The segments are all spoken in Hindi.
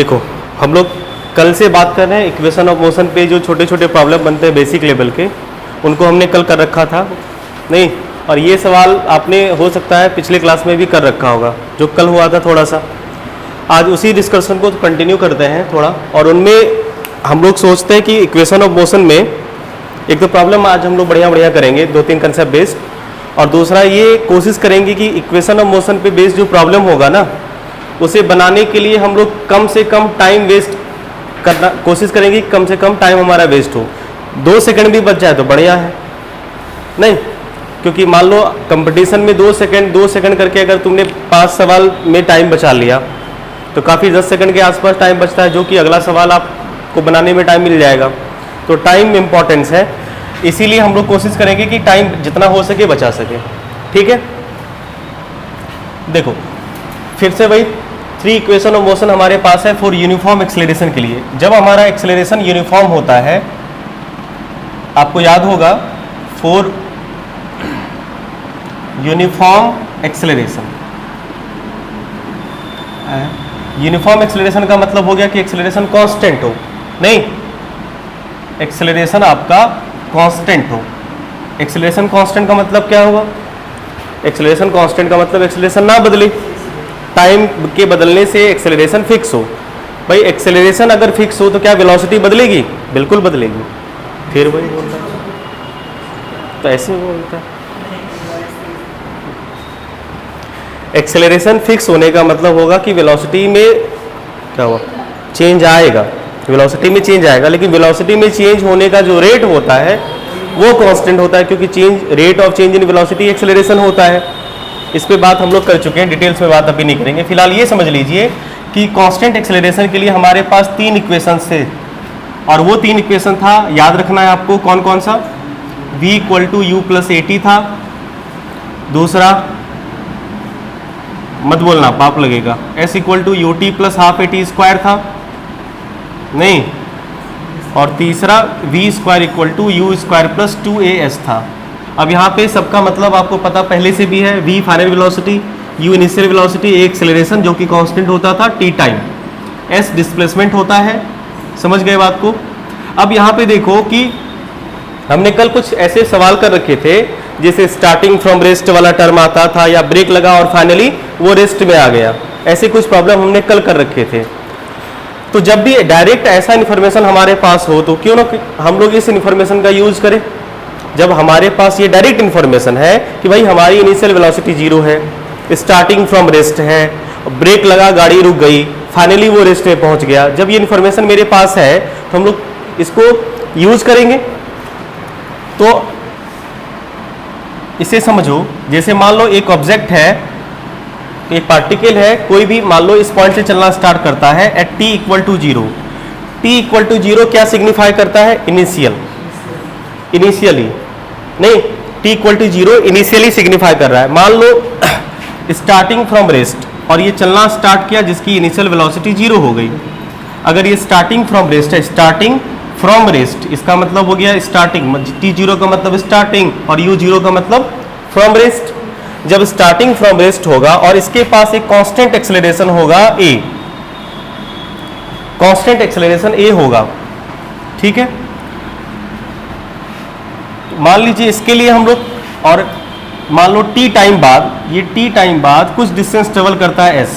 देखो हम लोग कल से बात कर रहे हैं इक्वेशन ऑफ मोशन पे जो छोटे छोटे प्रॉब्लम बनते हैं बेसिक लेवल के, उनको हमने कल कर रखा था नहीं, और ये सवाल आपने हो सकता है पिछले क्लास में भी कर रखा होगा जो कल हुआ था थोड़ा सा। आज उसी डिस्कशन को कंटिन्यू करते हैं थोड़ा, और उनमें हम लोग सोचते हैं कि इक्वेशन ऑफ मोशन में एक तो प्रॉब्लम आज हम लोग बढ़िया करेंगे 2-3 कंसेप्ट बेस्ड, और दूसरा ये कोशिश करेंगे कि इक्वेशन ऑफ मोशन पे बेस्ड जो प्रॉब्लम होगा ना उसे बनाने के लिए हम लोग कम से कम टाइम वेस्ट करना कोशिश करेंगे, कम से कम टाइम हमारा वेस्ट हो। 2 सेकंड भी बच जाए तो बढ़िया है नहीं, क्योंकि मान लो कंपटीशन में 2 सेकंड करके अगर तुमने 5 सवाल में टाइम बचा लिया तो काफ़ी 10 सेकंड के आसपास टाइम बचता है, जो कि अगला सवाल आपको बनाने में टाइम मिल जाएगा। तो टाइम इम्पॉर्टेंस है, इसीलिए हम लोग कोशिश करेंगे कि टाइम जितना हो सके बचा सके। ठीक है, देखो फिर से वही 3 इक्वेशन ऑफ मोशन हमारे पास है फॉर यूनिफॉर्म एक्सेलरेशन के लिए। जब हमारा एक्सेलरेशन यूनिफॉर्म होता है, आपको याद होगा for uniform acceleration, uniform acceleration का मतलब हो गया कि एक्सेलरेशन कांस्टेंट हो, नहीं एक्सेलरेशन आपका कांस्टेंट हो। एक्सेलरेशन कांस्टेंट का मतलब क्या होगा? एक्सेलरेशन कांस्टेंट का मतलब एक्सेलरेशन ना बदले, टाइम के बदलने से एक्सेलरेशन फिक्स हो। भाई एक्सेलरेशन अगर फिक्स हो तो क्या वेलोसिटी बदलेगी? बिल्कुल बदलेगी। फिर वही बोलता है तो ऐसे बोलता है, एक्सेलरेशन फिक्स होने का मतलब होगा कि वेलोसिटी में क्या हुआ? चेंज आएगा, वेलोसिटी में चेंज आएगा, लेकिन वेलोसिटी में चेंज होने का जो रेट होता है वो कांस्टेंट होता है, क्योंकि rate of change in velocity acceleration होता है। इस पे बात हम लोग कर चुके हैं, डिटेल्स में बात अभी नहीं करेंगे। फिलहाल ये समझ लीजिए कि कांस्टेंट एक्सेलरेशन के लिए हमारे पास 3 इक्वेशंस थे, और वो 3 इक्वेशन था, याद रखना है आपको कौन कौन सा। v = u + at था, दूसरा मत बोलना पाप लगेगा, s = ut + ½ at² था नहीं, और तीसरा v² = u² + 2as था। अब यहाँ पे सबका मतलब आपको पता पहले से भी है, v final velocity, u initial velocity, a acceleration जो कि कांस्टेंट होता था, t टाइम, s डिस्प्लेसमेंट होता है। समझ गए बात को? अब यहाँ पे देखो कि हमने कल कुछ ऐसे सवाल कर रखे थे जैसे स्टार्टिंग फ्रॉम रेस्ट वाला टर्म आता था, या ब्रेक लगा और फाइनली वो रेस्ट में आ गया, ऐसे कुछ प्रॉब्लम हमने कल कर रखे थे। तो जब भी डायरेक्ट ऐसा इन्फॉर्मेशन हमारे पास हो तो क्यों ना हम लोग इस इन्फॉर्मेशन का यूज करें। जब हमारे पास ये डायरेक्ट इन्फॉर्मेशन है कि भाई हमारी इनिशियल वेलोसिटी 0 है, स्टार्टिंग फ्रॉम रेस्ट है, ब्रेक लगा गाड़ी रुक गई, फाइनली वो रेस्ट में पहुंच गया, जब ये इन्फॉर्मेशन मेरे पास है तो हम लोग इसको यूज करेंगे। तो इसे समझो, जैसे मान लो एक ऑब्जेक्ट है, एक पार्टिकल है, कोई भी मान लो इस पॉइंट से चलना स्टार्ट करता है एट t = 0। t = 0 क्या सिग्निफाई करता है? इनिशियली नहीं, t = 0 इनिशियली सिग्निफाई कर रहा है। मान लो स्टार्टिंग फ्रॉम रेस्ट, और ये चलना स्टार्ट किया जिसकी इनिशियल वेलोसिटी 0 हो गई। अगर ये स्टार्टिंग फ्रॉम रेस्ट है, स्टार्टिंग फ्रॉम रेस्ट इसका मतलब हो गया स्टार्टिंग, t0 का मतलब स्टार्टिंग और u0 का मतलब फ्रॉम रेस्ट। जब स्टार्टिंग फ्रॉम रेस्ट होगा और इसके पास एक कांस्टेंट एक्सेलरेशन होगा a, कांस्टेंट एक्सेलरेशन a होगा, ठीक है। मान लीजिए इसके लिए हम लोग, और मान लो t टाइम बाद, ये t टाइम बाद कुछ डिस्टेंस ट्रेवल करता है s,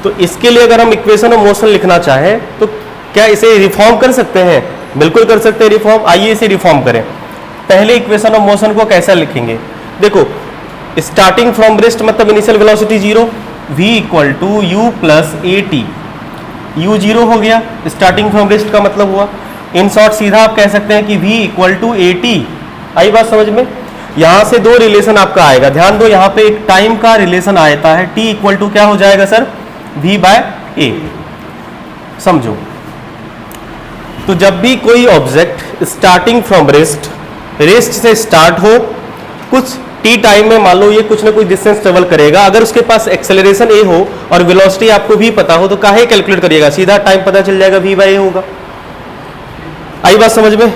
तो इसके लिए अगर हम इक्वेशन ऑफ मोशन लिखना चाहें तो क्या इसे रिफॉर्म कर सकते हैं? बिल्कुल कर सकते हैं रिफॉर्म। आइए इसे रिफॉर्म करें। पहले इक्वेशन ऑफ मोशन को कैसा लिखेंगे? देखो स्टार्टिंग फ्रॉम रेस्ट मतलब initial velocity 0, v = u + at, u 0 हो गया, स्टार्टिंग फ्रॉम रेस्ट का मतलब हुआ। इन शॉर्ट सीधा आप कह सकते हैं कि v = at। आई बात समझ में? यहां से 2 रिलेशन आपका आएगा, ध्यान दो, यहाँ पे एक टाइम का रिलेशन आता है, t = क्या हो जाएगा सर? v/a। समझो, तो जब भी कोई ऑब्जेक्ट स्टार्टिंग फ्रॉम रेस्ट से स्टार्ट हो, कुछ टी टाइम में मान लो ये कुछ ना कुछ डिस्टेंस ट्रेवल करेगा, अगर उसके पास एक्सेलरेशन a हो और वेलोसिटी आपको v पता हो तो काहे कैलकुलेट करिएगा, सीधा टाइम पता चल जाएगा, v/a होगा। आई बात समझ में?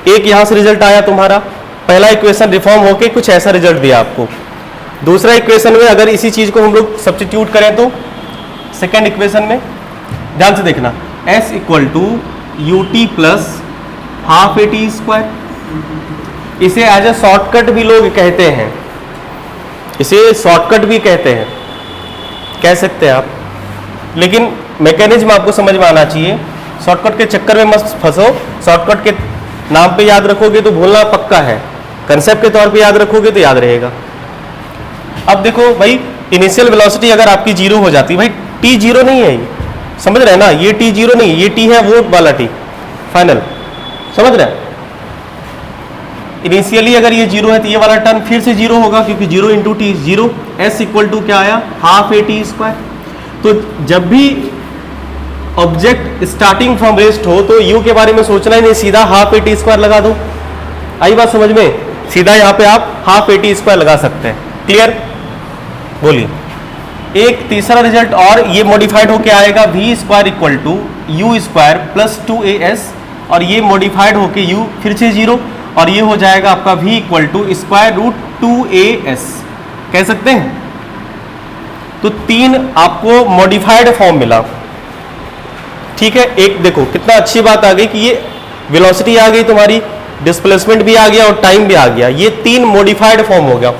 एक यहां से रिजल्ट आया तुम्हारा, पहला इक्वेशन रिफॉर्म होके कुछ ऐसा रिजल्ट दिया आपको। दूसरा इक्वेशन में अगर इसी चीज को हम लोग सब्स्टिट्यूट करें तो सेकेंड इक्वेशन में ध्यान से देखना, s equal to u t plus half a t square. इसे एज ए शॉर्टकट भी लोग कहते हैं, इसे शॉर्टकट भी कहते हैं, कह सकते हैं आप, लेकिन मैकेनिज्म आपको समझ में आना चाहिए। शॉर्टकट के चक्कर में मत फंसो, शॉर्टकट के नाम पे याद रखोगे तो भूलना पक्का है, कंसेप्ट के तौर पे याद रखोगे तो याद रहेगा। अब देखो भाई, इनिशियल वेलोसिटी अगर आपकी जीरो हो जाती, भाई टी जीरो नहीं है, ये समझ रहे हैं ना, ये टी जीरो नहीं, ये टी है वो वाला टी फाइनल, समझ रहे हैं। इनिशियली अगर ये जीरो है तो ये वाला टर्म फिर से जीरो होगा, क्योंकि zero into t zero. S equal to क्या आया, हाफ ए टी स्क्वायर। तो जब भी ऑब्जेक्ट स्टार्टिंग फ्रॉम रेस्ट हो तो यू के बारे में सोचना ही नहीं, सीधा हाफ ए टी स्क्वायर लगा दो। आई बात समझ में, सीधा यहाँ पे आप हाफ ए टी स्क्वायर लगा सकते हैं। क्लियर, बोलिए। एक तीसरा रिजल्ट और ये मॉडिफाइड होके आएगा, v square equal to u square plus 2as, और ये मॉडिफाइड होके यू फिर से जीरो, और ये हो जाएगा आपका v equal to square root 2as, कह सकते हैं। तो तीन आपको मॉडिफाइड फॉर्म मिला, ठीक है। एक देखो कितना अच्छी बात आ गई कि ये वेलोसिटी आ गई तुम्हारी, डिस्प्लेसमेंट भी आ गया और टाइम भी आ गया, ये तीन मॉडिफाइड फॉर्म हो गया।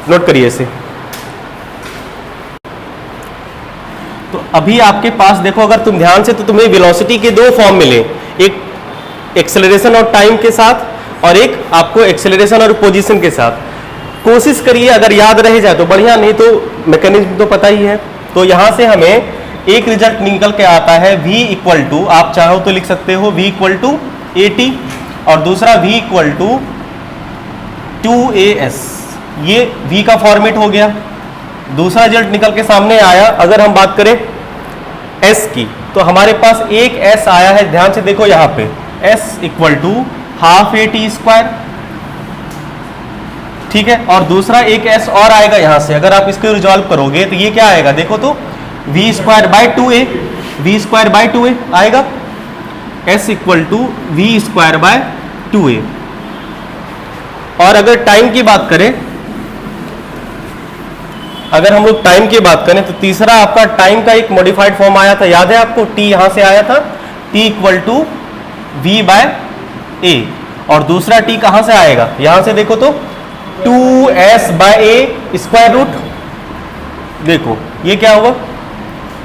नोट करिए इसे। तो अभी आपके पास देखो, अगर तुम ध्यान से, तो तुम्हें वेलोसिटी के दो फॉर्म मिले, एक एक्सेलरेशन और टाइम के साथ, और एक आपको एक्सेलरेशन और पोजीशन के साथ। कोशिश करिए अगर याद रह जाए तो बढ़िया, नहीं तो मैकेनिज्म तो पता ही है। तो यहां से हमें एक रिजल्ट निकल के आता है, v इक्वल टू, आप चाहो तो लिख सकते हो v equal to a t, और दूसरा v इक्वल टू 2as। ये v का फॉर्मेट हो गया। दूसरा रिजल्ट निकल के सामने आया, अगर हम बात करें s की, तो हमारे पास एक s आया है, ध्यान से देखो यहाँ पे, s equal to half a t square, ठीक है। और दूसरा एक s और आएगा यहाँ से, अगर आप इसको रिजॉल्व करोगे तो ये क्या आएगा, देखो तो v square by 2a, v square by 2a आएगा, s equal to v square by 2a। और अगर टाइम की बात करें, अगर हम लोग टाइम की बात करें, तो तीसरा आपका टाइम का एक मॉडिफाइड फॉर्म आया था, याद है आपको, t यहां से आया था, t equal to v by a, और दूसरा t कहां से आएगा, यहां से देखो तो 2s bye a square root, देखो ये क्या होगा,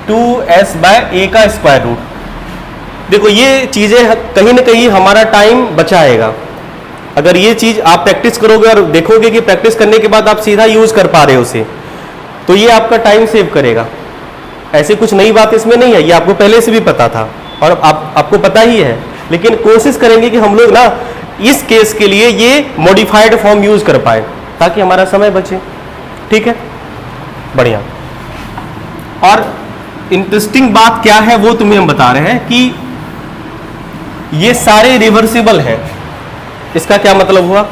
2s बाय a का स्क्वायर रूट। देखो ये चीजें कहीं ना कहीं हमारा टाइम बचाएगा। अगर ये चीज आप प्रैक्टिस करोगे और देखोगे कि प्रैक्टिस करने के बाद आप सीधा यूज कर पा रहे हो उसे, तो ये आपका टाइम सेव करेगा। ऐसे कुछ नई बात इसमें नहीं है, ये आपको पहले से भी पता था और आपको पता ही है, लेकिन कोशिश करेंगे कि हम लोग ना इस केस के लिए ये मॉडिफाइड फॉर्म यूज कर पाए, ताकि हमारा समय बचे। ठीक है, बढ़िया। और इंटरेस्टिंग बात क्या है वो तुम्हें हम बता रहे हैं कि ये सारे रिवर्सिबल हैं। इसका क्या मतलब हुआ,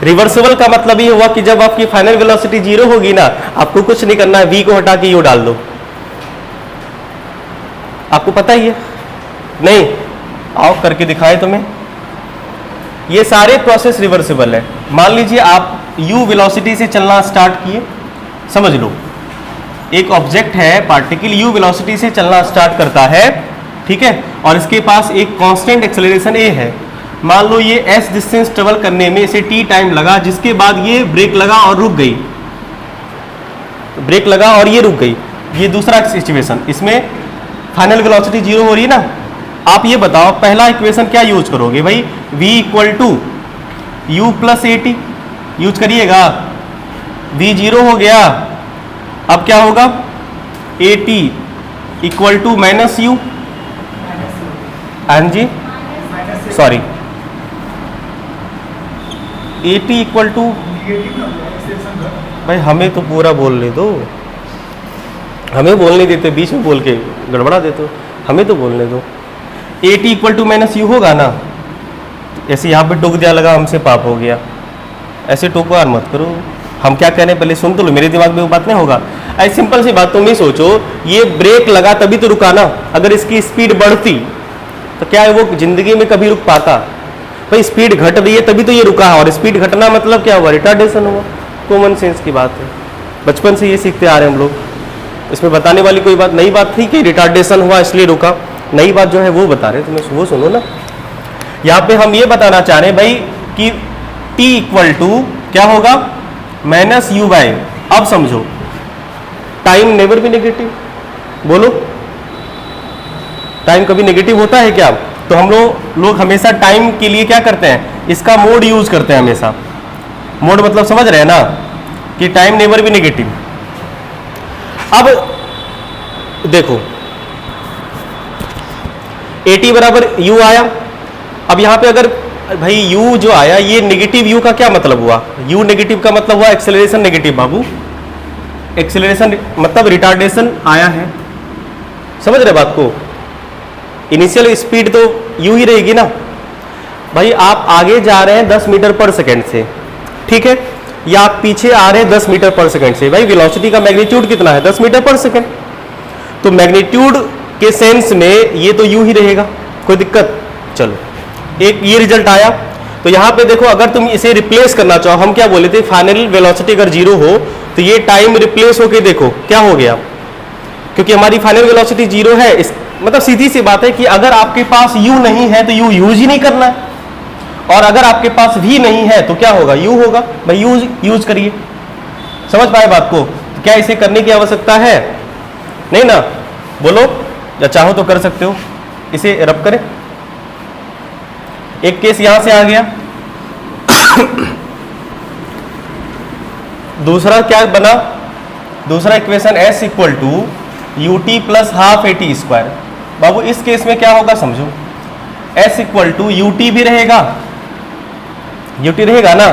रिवर्सिबल का मतलब ये हुआ कि जब आपकी फाइनल वेलोसिटी जीरो होगी ना, आपको कुछ नहीं करना है, v को हटा के यू डाल दो। आपको पता ही है, नहीं आओ करके दिखाए तुम्हें। ये सारे प्रोसेस रिवर्सिबल है। मान लीजिए आप u वेलोसिटी से चलना स्टार्ट किए, समझ लो एक ऑब्जेक्ट है, पार्टिकल u वेलोसिटी से चलना स्टार्ट करता है, ठीक है, और इसके पास एक कांस्टेंट एक्सेलरेशन a है। मान लो ये s डिस्टेंस ट्रेवल करने में इसे t टाइम लगा, जिसके बाद ये ब्रेक लगा और रुक गई, ब्रेक लगा और ये रुक गई। ये दूसरा सिचुएशन, इसमें फाइनल वेलोसिटी जीरो हो रही है ना। आप ये बताओ पहला इक्वेशन क्या यूज करोगे भाई, v equal to u plus a t use करिएगा। v जीरो हो गया, अब क्या होगा, a t equal to minus u, एन जी sorry a t equal to, भाई हमें तो पूरा बोलने दो, हमें बोलने देते, बीच में बोल के गड़बड़ा देते हो, हमें तो बोलने दो। A t equal to minus u होगा ना, ऐसे यहाँ पे टोक दिया लगा हमसे पाप हो गया, ऐसे टोकवार मत करो। हम क्या कह रहे हैं पहले सुन तो लो, मेरे दिमाग में वो बात नहीं होगा। ऐसी सिंपल सी बात तुम ही सोचो, ये ब्रेक लगा तभी तो रुका ना, अगर इसकी स्पीड बढ़ती तो क्या है वो जिंदगी में कभी रुक पाता, भाई स्पीड घट रही है तभी तो ये रुका है, और स्पीड घटना मतलब क्या हुआ, रिटार्डेशन हुआ। कॉमन सेंस की बात है, बचपन से ये सीखते आ रहे हैं हम लोग, इसमें बताने वाली कोई बात, नई बात थी कि रिटार्डेशन हुआ इसलिए रुका, नई बात जो है वो बता रहे, तुम्हें वो सुनो ना। यहाँ पे हम ये बताना चाह रहे हैं भाई कि t इक्वल टू क्या होगा, माइनस यू बाय, अब समझो टाइम नेवर भी नेगेटिव, बोलो टाइम कभी नेगेटिव होता है क्या? तो हम लोग हमेशा टाइम के लिए क्या करते हैं, इसका मोड यूज करते हैं हमेशा। मोड मतलब समझ रहे हैं ना कि टाइम नेवर भी नेगेटिव। अब देखो AT बराबर u आया। अब यहां पे अगर भाई u जो आया, ये नेगेटिव u का क्या मतलब हुआ, u नेगेटिव का मतलब हुआ एक्सेलरेशन नेगेटिव बाबू, एक्सेलरेशन मतलब रिटार्डेशन आया है, समझ रहे बात को। इनिशियल स्पीड तो u ही रहेगी ना भाई, आप आगे जा रहे हैं 10 मीटर पर सेकेंड से, ठीक है, या आप पीछे आ रहे हैं 10 मीटर पर सेकेंड से, भाई वेलोसिटी का मैग्नीट्यूड कितना है 10 मीटर पर सेकेंड, तो मैग्नीट्यूड के सेंस में ये तो u ही रहेगा, कोई दिक्कत। चलो एक ये रिजल्ट आया। तो यहां पे देखो अगर तुम इसे रिप्लेस करना चाहो, हम क्या बोले थे, फाइनल वेलोसिटी अगर 0 हो तो ये टाइम रिप्लेस होके देखो क्या हो गया, क्योंकि हमारी फाइनल वेलोसिटी 0 है, इस मतलब सीधी सी बात है कि अगर आपके पास u नहीं है तो u यूज ही नहीं करना है, और अगर आपके पास v नहीं है तो क्या होगा, u होगा। भाई यूज करिए, समझ पाए बात को। तो क्या इसे करने की आवश्यकता है, नहीं ना, बोलो, या चाहो तो कर सकते हो, इसे रब करें। एक केस यहां से आ गया दूसरा क्या बना, दूसरा equation s equal to ut plus half AT square. बाबू इस केस में क्या होगा समझो, s इक्वल टू ut भी रहेगा, ut रहेगा ना,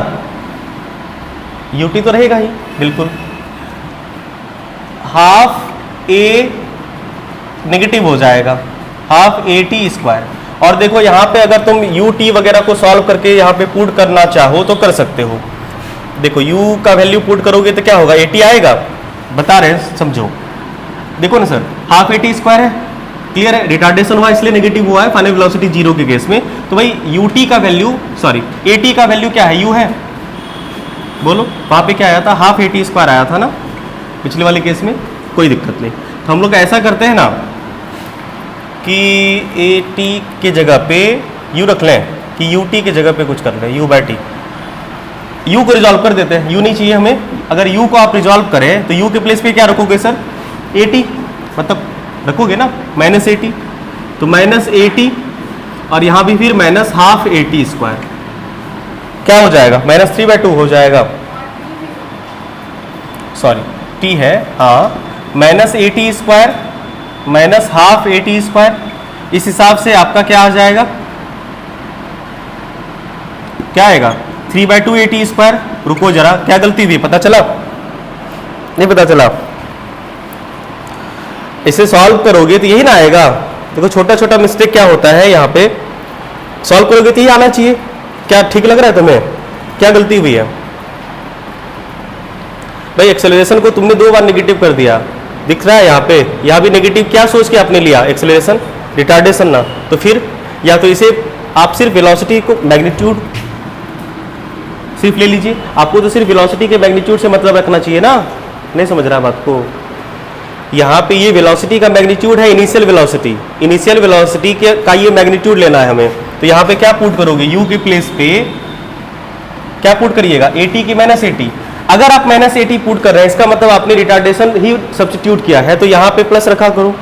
ut तो रहेगा ही बिल्कुल, हाफ a नेगेटिव हो जाएगा, हाफ AT स्क्वायर। और देखो यहाँ पे अगर तुम ut वगैरह को सॉल्व करके यहाँ पे पुट करना चाहो तो कर सकते हो। देखो u का वैल्यू पुट करोगे तो क्या होगा, AT आएगा, बता रहे हैं समझो। देखो ना सर, हाफ AT स्क्वायर है, क्लियर है, रिटार्डेशन हुआ इसलिए नेगेटिव हुआ है फाइनल वेलोसिटी 0 के केस में। तो भाई ut का वैल्यू, सॉरी AT का वैल्यू क्या है, u है, बोलो। वहाँ पे क्या आया था, हाफ AT स्क्वायर आया था ना पिछले वाले केस में, कोई दिक्कत नहीं। तो हम लोग ऐसा करते हैं ना कि AT के जगह पे u रख लें, कि ut के जगह पे कुछ कर लें, u बाई टी, u को रिजॉल्व कर देते हैं, u नहीं चाहिए हमें। अगर u को आप रिजॉल्व करें तो u के प्लेस पे क्या रखोगे सर, AT, मतलब रखोगे ना माइनस AT, तो माइनस AT और यहाँ भी फिर माइनस हाफ AT स्क्वायर, क्या हो जाएगा, माइनस 3/2 हो जाएगा, सॉरी t है, हाँ, minus AT square minus half AT square. इस हिसाब से आपका क्या आ जाएगा, क्या आएगा, 3/2 AT स्क्वायर। रुको जरा, क्या गलती हुई, पता चला, नहीं पता चला, इसे सॉल्व करोगे तो यही ना आएगा। देखो छोटा छोटा मिस्टेक क्या होता है, यहाँ पे सॉल्व करोगे तो यही आना चाहिए। क्या ठीक लग रहा है तुम्हें, क्या गलती हुई है भाई, एक्सेलरेशन को तुमने 2 बार नेगेटिव कर दिया, दिख रहा है यहाँ पे, यहाँ भी नेगेटिव क्या सोच के आपने लिया, एक्सेलरेशन रिटार्डेशन ना, तो फिर या तो इसे आप सिर्फ वेलोसिटी को मैग्नीट्यूड सिर्फ ले लीजिए, आपको तो सिर्फ वेलोसिटी के मैग्नीट्यूड से मतलब रखना चाहिए ना, नहीं समझ रहा बात को। यहाँ पे ये वेलोसिटी का मैग्नीट्यूड है, इनिशियल वेलोसिटी, इनिशियल वेलोसिटी के का ये मैग्नीट्यूड लेना है हमें। तो यहाँ पे क्या पुट करोगे, u के प्लेस पे क्या पुट करिएगा, AT की माइनस AT। अगर आप माइनस AT पुट कर रहे हैं इसका मतलब आपने रिटार्डेशन ही सब्स्टिट्यूट किया है, तो यहाँ पे प्लस रखा करो,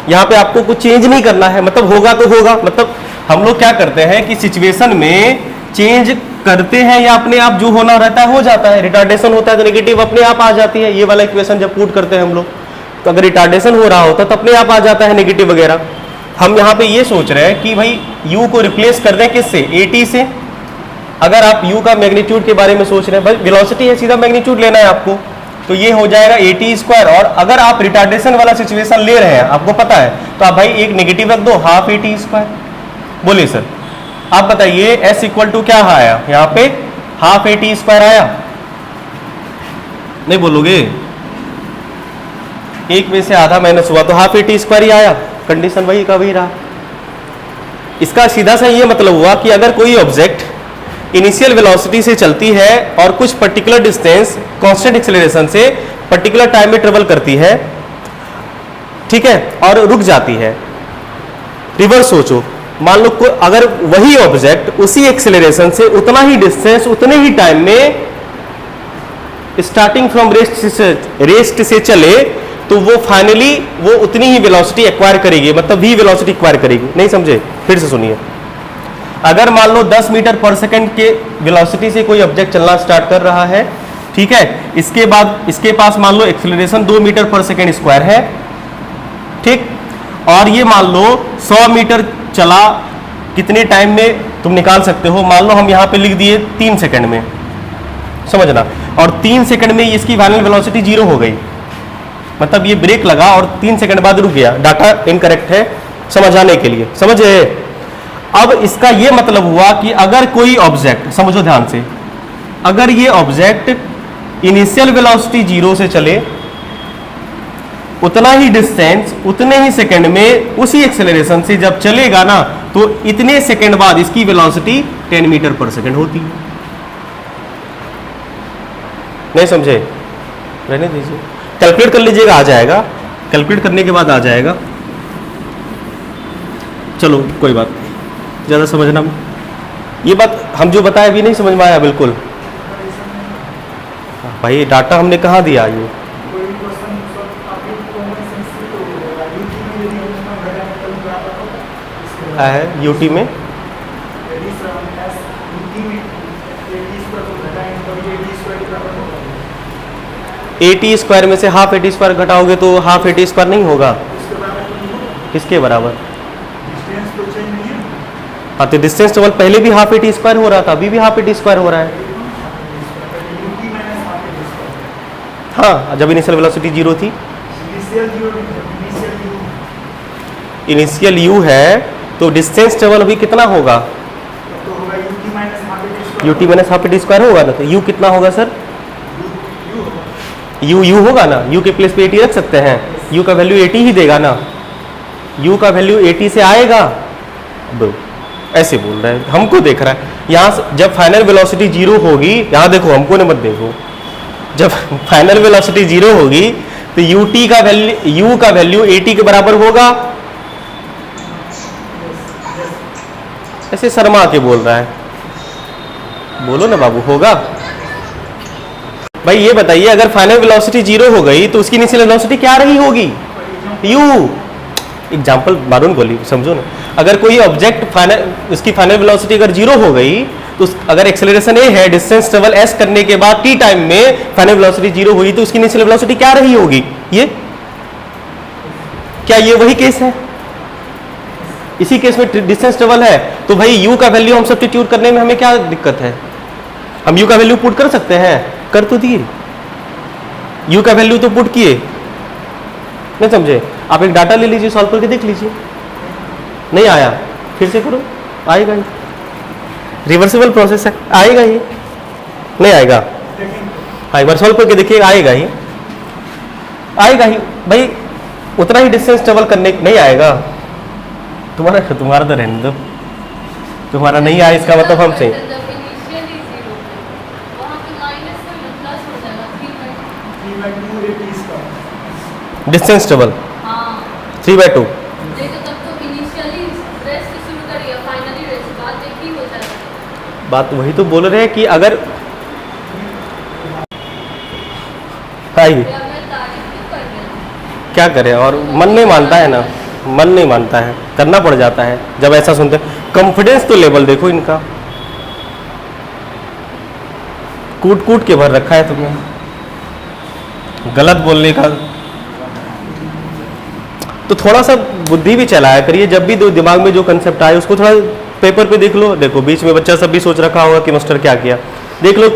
यहाँ पे आपको कुछ चेंज नहीं करना है, मतलब होगा तो होगा। मतलब हम लोग क्या करते हैं कि सिचुएशन में चेंज करते हैं या अपने आप जो होना रहता है हो जाता है, रिटार्डेशन होता है तो नेगेटिव अपने आप आ जाती है। ये वाला इक्वेशन जब पुट करते हैं हम लोग, तो अगर रिटार्डेशन हो रहा होता तो अपने आप आ जाता है नेगेटिव वगैरह। हम यहाँ पे ये सोच रहे हैं कि भाई u को रिप्लेस कर दें किससे, AT से। अगर आप u का मैग्नीट्यूड के बारे में सोच रहे हैं, भाई वेलोसिटी है, सीधा मैग्नीट्यूड लेना है आपको, तो ये हो जाएगा AT स्क्वायर। और अगर आप रिटार्डेशन वाला सिचुएशन ले रहे हैं, आपको पता है, तो आप भाई एक नेगेटिव रख दो, हाफ AT स्क्वायर। बोलिए सर, आप बताइए s इक्वल टू क्या आया, यहाँ पे हाफ AT स्क्वायर आया, नहीं बोलोगे, एक में से आधा माइनस हुआ तो हाफ AT स्क्वायर ही आया, कंडीशन वही का वही रहा। इसका सीधा सा ये मतलब हुआ कि अगर कोई ऑब्जेक्ट इनिशियल वेलोसिटी से चलती है और कुछ पर्टिकुलर डिस्टेंस कांस्टेंट एक्सेलरेशन से पर्टिकुलर टाइम में ट्रेवल करती है, ठीक है, और रुक जाती है। रिवर्स सोचो, मान लो अगर वही ऑब्जेक्ट उसी एक्सेलरेशन से उतना ही डिस्टेंस उतने ही टाइम में स्टार्टिंग फ्रॉम रेस्ट से चले, तो वो फाइनली वो उतनी ही वेलोसिटी एक्वायर करेगी, मतलब v वेलोसिटी एक्वायर करेगी। नहीं समझे? फिर से सुनिए, अगर मान लो 10 मीटर पर सेकंड के वेलोसिटी से कोई ऑब्जेक्ट चलना स्टार्ट कर रहा है, ठीक है, इसके बाद इसके पास मान लो एक्सेलरेशन 2 मीटर पर सेकंड स्क्वायर है, ठीक, और ये मान लो 100 मीटर चला, कितने टाइम में तुम निकाल सकते हो, मान लो हम यहाँ पे लिख दिए 3 सेकंड में, समझना, और 3 सेकंड में इसकी फाइनल वेलोसिटी 0 हो गई, मतलब ये ब्रेक लगा और 3 सेकंड बाद रुक गया। डाटा इनकरेक्ट है समझाने के लिए, समझे? अब इसका ये मतलब हुआ कि अगर कोई ऑब्जेक्ट, समझो ध्यान से, अगर ये ऑब्जेक्ट इनिशियल वेलोसिटी 0 से चले, उतना ही डिस्टेंस उतने ही सेकंड में उसी एक्सेलरेशन से जब चलेगा ना, तो इतने सेकंड बाद इसकी वेलोसिटी 10 मीटर पर सेकंड होती है। नहीं समझे? रहने दीजिए, कैलकुलेट कर लीजिएगा, आ जाएगा, कैलकुलेट करने के बाद आ जाएगा। चलो कोई बात नहीं, ज़्यादा समझना, ये बात हम जो बताया अभी नहीं समझ में आया बिल्कुल। भाई डाटा हमने कहाँ दिया? ये है यूटी में, एटी स्क्वायर में से हाफ एटी स्क्वायर घटाओगे तो हाफ एटी स्क्वायर नहीं होगा, किसके बराबर? हाँ, तो डिस्टेंस ट्रेवल पहले भी हाफ एटी स्क्वायर हो रहा था, अभी भी हाफ एटी स्क्वायर हो रहा है। हाँ, जब इनिशियल वेलोसिटी 0 थी, इनिशियल u है, तो डिस्टेंस ट्रेवल अभी कितना होगा? UT minus half eighty square होगा ना, तो u कितना होगा सर? u होगा ना, u के प्लेस पे 80 रख सकते हैं, u का वैल्यू 80 ही देगा ना, u का वैल्यू 80 से आएगा। ऐसे बोल रहा है, हमको देख रहा है यहाँ, जब फाइनल वेलोसिटी 0 होगी, यहाँ देखो, हमको नहीं मत देखो, जब फाइनल वेलोसिटी 0 होगी तो ut का वैल्यू, u का वैल्यू 80 के बराबर होगा। ऐसे शर्मा के बोल रहा है, बोलो ना बाबू, होगा? भाई ये बताइए, अगर फाइनल वेलोसिटी 0 हो गई तो उसकी इनिशियल वेलोसिटी क्या रही होगी? u। एग्जाम्पल मारून गोली, समझो ना, अगर कोई ऑब्जेक्ट फाइनल, उसकी फाइनल वेलोसिटी अगर 0 हो गई, तो अगर एक्सेलरेशन a है, डिस्टेंस ट्रेवल s करने के बाद t टाइम में फाइनल वेलोसिटी 0 हुई, तो उसकी इनिशियल वेलोसिटी क्या रही होगी? ये क्या, ये वही केस है? इसी केस में डिस्टेंस ट्रेवल है, तो भाई u का वैल्यू हम सब्स्टिट्यूट करने में हमें क्या दिक्कत है? हम u का वैल्यू पुट कर सकते हैं, कर तो दिए, u का वैल्यू तो पुट किए, नहीं समझे? आप एक डाटा ले लीजिए, सॉल्व करके देख लीजिए, नहीं आया फिर से करो, आएगा ही, रिवर्सिबल प्रोसेस है, आएगा ही, नहीं आएगा? हाँ, एक बार सॉल्व करके देखिए, आएगा ही, आएगा ही भाई, उतना ही डिस्टेंस ट्रेवल करने, नहीं आएगा? तुम्हारा तो रहने दो, तुम्हारा नहीं आया इसका मतलब हम सही। डिस्टेंस ट्रेवल 3/2, बात वही तो बोल रहे हैं कि अगर क्या करें, और मन नहीं मानता है ना, मन नहीं मानता है, करना पड़ जाता है जब ऐसा सुनते हैं। कॉन्फिडेंस तो लेवल देखो इनका, कूट कूट के भर रखा है तुमने, गलत बोलने का। तो थोड़ा सा बुद्धि भी चलाया करिए, जब भी दिमाग में जो कंसेप्ट आए उसको थोड़ा पेपर पे देख लो। देखो बीच में बच्चा सब भी सोच रखा होगा कि मास्टर क्या किया, देख लो।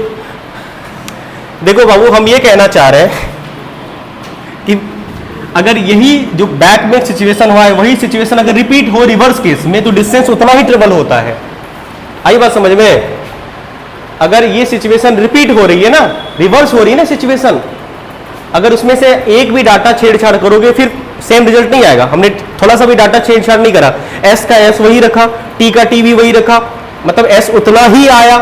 देखो बाबू, हम ये कहना चाह रहे हैं कि अगर यही जो बैक में सिचुएशन हुआ है, वही सिचुएशन अगर रिपीट हो रिवर्स केस में, तो डिस्टेंस उतना ही ट्रेवल होता है। आई बात समझ में? अगर ये सिचुएशन रिपीट हो रही है ना, रिवर्स हो रही है ना सिचुएशन, अगर उसमें से एक भी डाटा छेड़छाड़ करोगे फिर सेम रिजल्ट नहीं आएगा। हमने थोड़ा सा भी डाटा छेड़छाड़ नहीं करा, एस का एस वही रखा, टी का टी भी वही रखा, मतलब एस उतना ही आया,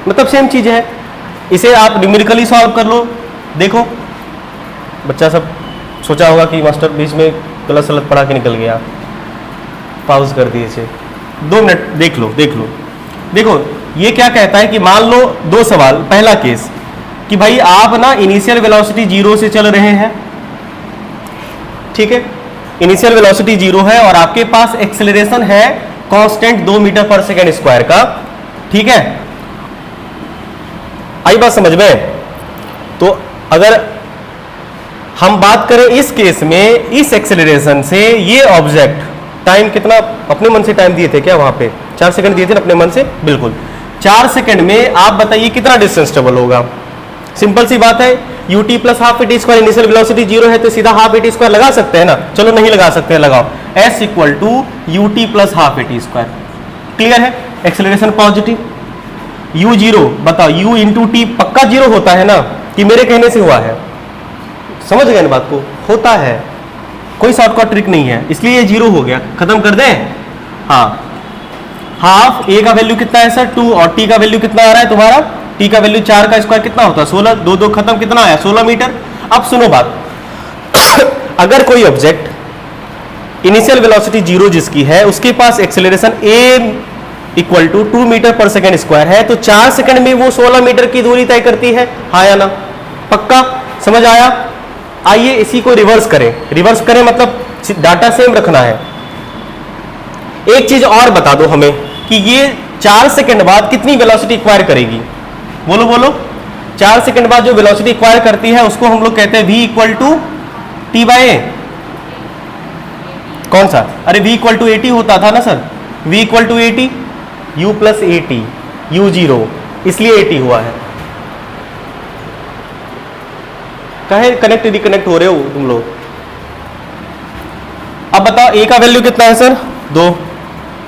मतलब सेम चीज है। इसे आप न्यूमेरिकली सॉल्व कर लो, देखो बच्चा सब सोचा होगा कि मास्टर बीच में गलत सलत पढ़ा के निकल गया, पॉज कर दीजिए, 2 मिनट देख लो। देखो ये क्या कहता है कि मान लो 2 सवाल। पहला केस कि भाई आप ना इनिशियल वेलोसिटी 0 से चल रहे हैं, ठीक है, इनिशियल वेलोसिटी 0 है और आपके पास एक्सेलरेशन है constant 2 metre per second square का, ठीक है। आई बात समझ में? तो अगर हम बात करें इस केस में, इस एक्सेलरेशन से ये ऑब्जेक्ट टाइम कितना अपने मन से टाइम दिए थे क्या? वहां पे 4 सेकंड दिए थे ना अपने मन से, बिल्कुल 4 सेकंड में आप बताइए कितना डिस्टेंस ट्रेवल होगा। सिंपल सी बात है, ut plus half t square, initial velocity 0 है तो सीधा हाफ टी स्क्वायर लगा सकते हैं ना। चलो नहीं लगा सकते हैं, लगाओ s equal to ut plus half t square. Clear है? एक्सेलरेशन पॉजिटिव, u 0 बताओ, u इंटू टी पक्का 0 होता है ना, कि मेरे कहने से हुआ है? समझ गए ना बात को? होता है, कोई शॉर्टकट ट्रिक नहीं है, इसलिए ये 0 हो गया। खत्म कर दें? हाँ, हाफ a का वैल्यू कितना है सर? 2, और t का वैल्यू कितना आ रहा है तुम्हारा? t का वैल्यू 4 का स्क्वायर कितना होता है? 16, 2 2 खत्म, कितना आया? 16 मीटर। अब सुनो बात, अगर कोई ऑब्जेक्ट इनिशियल वेलोसिटी 0 जिसकी है, उसके पास acceleration a equal to 2 metre per second square है, तो 4 सेकंड में वो 16 मीटर की दूरी तय करती है, हाँ या ना? पक्का समझ आया? आइए इसी को रिवर्स करें मतलब डाटा सेम रखना है। एक चीज और बता दो हमें कि ये 4 सेकंड बाद कितनी वेलोसिटी एक्वायर करेगी? बोलो 4 सेकंड बाद जो वेलोसिटी एक्वायर करती है उसको हम लोग कहते हैं v equal to t by a. कौन सा? अरे v equal to a t होता था ना sir, v equal to a t, u plus a t, u 0, इसलिए ए टी हुआ है। काहे कनेक्ट रिकनेक्ट हो रहे हो तुम लोग? अब बताओ a का वैल्यू कितना है सर? 2,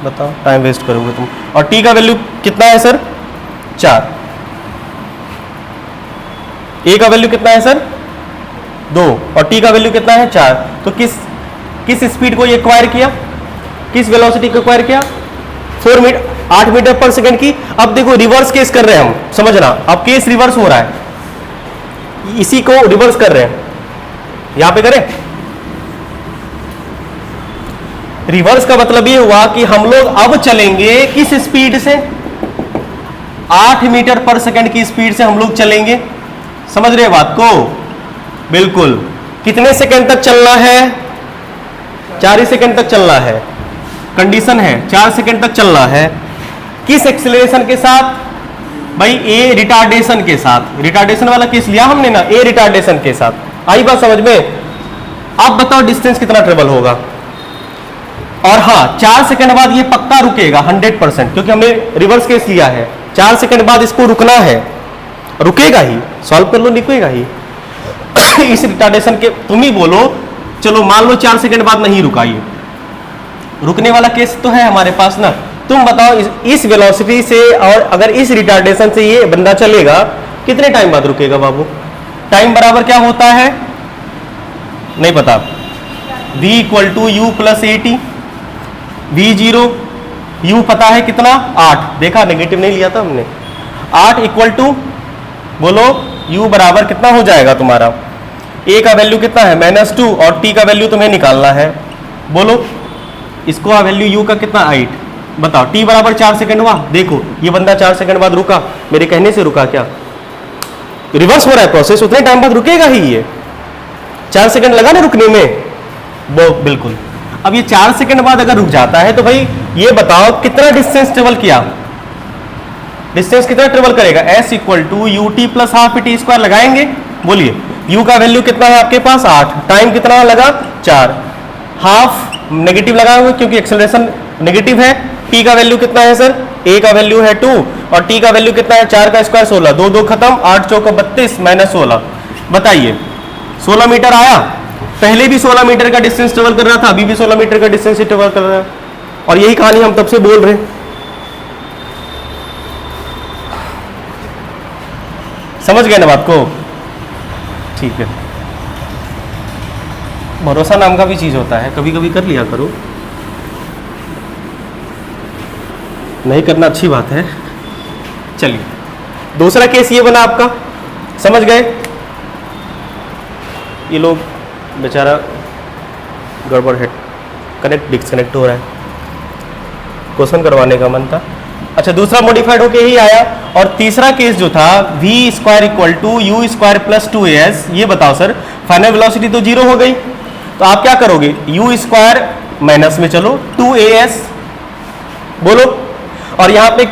बताओ, टाइम वेस्ट करोगे तुम। और t का वैल्यू कितना है सर? 4। a का वैल्यू कितना है सर? 2, और t का वैल्यू कितना है? 4। तो किस स्पीड को ये एक्वायर किया? किस वेलोसिटी को एक्वायर किया? 8 मीटर पर सेकंड की। अब देखो रिवर्स केस कर रहे हैं हम, समझना, अब केस रिवर्स हो रहा है, इसी को रिवर्स कर रहे हैं। यहां पे करें, रिवर्स का मतलब ये हुआ कि हम लोग अब चलेंगे किस स्पीड से? 8 मीटर पर सेकंड की स्पीड से हम लोग चलेंगे। समझ रहे बात को? बिल्कुल। कितने सेकंड तक चलना है? 4 ही सेकंड तक चलना है, कंडीशन है 4 सेकंड तक चलना है। किस एक्सेलरेशन के साथ? भाई ए रिटार्डेशन के साथ। रिटार्डेशन वाला केस लिया हमने ना, ए रिटार्डेशन के साथ। आई बात समझ में? अब बताओ डिस्टेंस कितना ट्रेवल होगा? और हाँ, 4 सेकंड बाद ये पक्का रुकेगा 100%, क्योंकि हमने रिवर्स केस लिया है। 4 सेकंड बाद इसको रुकना है, रुकेगा ही, सॉल्व कर लो, रुकेगा ही। इस रिटार्डेशन के तुम ही बोलो, चलो मान लो 4 सेकंड बाद नहीं रुका, ये रुकने वाला केस तो है हमारे पास ना। तुम बताओ इस वेलोसिटी से और अगर इस रिटार्डेशन से ये बंदा चलेगा, कितने टाइम बाद रुकेगा बाबू? टाइम बराबर क्या होता है? नहीं पता। v equal to u plus a t, v0 u पता है कितना? 8। देखा, नेगेटिव नहीं लिया था हमने। 8 इक्वल टू, बोलो u बराबर कितना हो जाएगा तुम्हारा? a का वैल्यू कितना है? -2, और t का वैल्यू तुम्हें निकालना है। बोलो इसको वैल्यू u का कितना? 8। बताओ t बराबर 4 सेकंड हुआ। देखो ये बंदा 4 सेकंड बाद रुका, मेरे कहने से रुका क्या? रिवर्स हो रहा है प्रोसेस, उतने टाइम बाद रुकेगा ही ये। 4 सेकंड लगा ना रुकने में, वो बिल्कुल। अब ये 4 सेकंड बाद अगर रुक जाता है तो भाई ये बताओ कितना डिस्टेंस ट्रेवल किया? डिस्टेंस कितना ट्रेवल करेगा? s equal to u t plus half t square लगाएंगे। बोलिए u का वैल्यू कितना है आपके पास? 8। टाइम कितना लगा? 4। हाफ नेगेटिव लगाए हुए क्योंकि एक्सेलरेशन नेगेटिव है। t का वैल्यू कितना है सर? a का वैल्यू है 2, और t का वैल्यू कितना है? 4 का स्क्वायर 16, 2 2 खत्म, 8 चौका 32 -16। बताइए 16 मीटर आया? पहले भी 16 मीटर का डिस्टेंस ट्रेवल कर रहा था, अभी भी 16 मीटर का डिस्टेंस ट्रेवल कर रहा है, और यही कहानी हम तब से बोल रहे हैं। समझ गए ना बात को? ठीक है, भरोसा नाम का भी चीज होता है, कभी कभी कर लिया करो, नहीं करना अच्छी बात है। चलिए दूसरा केस ये बना आपका, समझ गए? ये लोग बेचारा गड़बड़ है, कनेक्ट डिस्कनेक्ट हो रहा है, क्वेश्चन करवाने का मन था। अच्छा, दूसरा मॉडिफाइड होके ही आया। और तीसरा केस जो था v square equal to u square plus 2as, ये बताओ सर फाइनल वेलोसिटी तो जीरो हो गई, तो आप क्या करोगे, यू स्क्वायर माइनस में चलो 2as बोलो, और यहाँ पे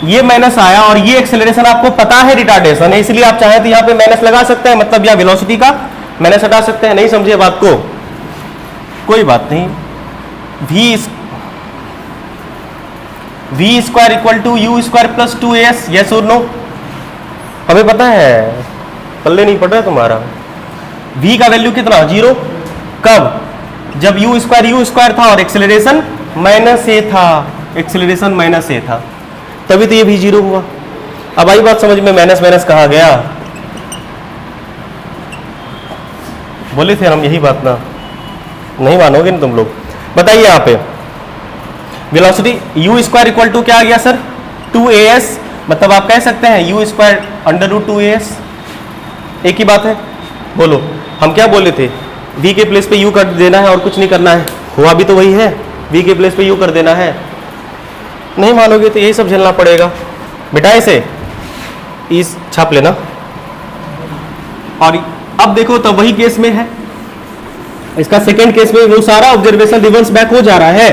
ये माइनस आया और ये एक्सेलरेशन आपको पता है रिटार्डेशन है, इसलिए आप चाहे तो यहाँ पे माइनस लगा सकते हैं, मतलब यहाँ वेलोसिटी का माइनस हटा सकते हैं। नहीं समझे बात को, कोई बात नहीं। v square equal to u square plus 2as, yes और नो, हमें पता है, पल्ले नहीं पड़ रहा तुम्हारा। v का वैल्यू कितना, 0, कब, जब यू स्क्वायर था और एक्सेलरेशन माइनस ए था, एक्सेलरेशन माइनस ए था, तभी तो ये भी 0 हुआ। अब आई बात समझ में, माइनस माइनस कहा गया, बोले थे हम यही बात ना, नहीं मानोगे ना तुम लोग। बताइए यहाँ पे velocity u square equal to क्या आ गया सर, 2as, मतलब आप कह सकते हैं you square under root 2as, एक ही बात है। बोलो हम क्या बोले थे, v के प्लेस पे u कर देना है और कुछ नहीं करना है, हुआ भी तो वही है, v के प्लेस पे u कर देना है। नहीं मानोगे तो यही सब झेलना पड़ेगा, मिटाए से इस छाप लेना। और अब देखो तो वही केस में है, इसका सेकेंड केस में वो सारा ऑब्जर्वेशन रिवर्स बैक हो जा रहा है,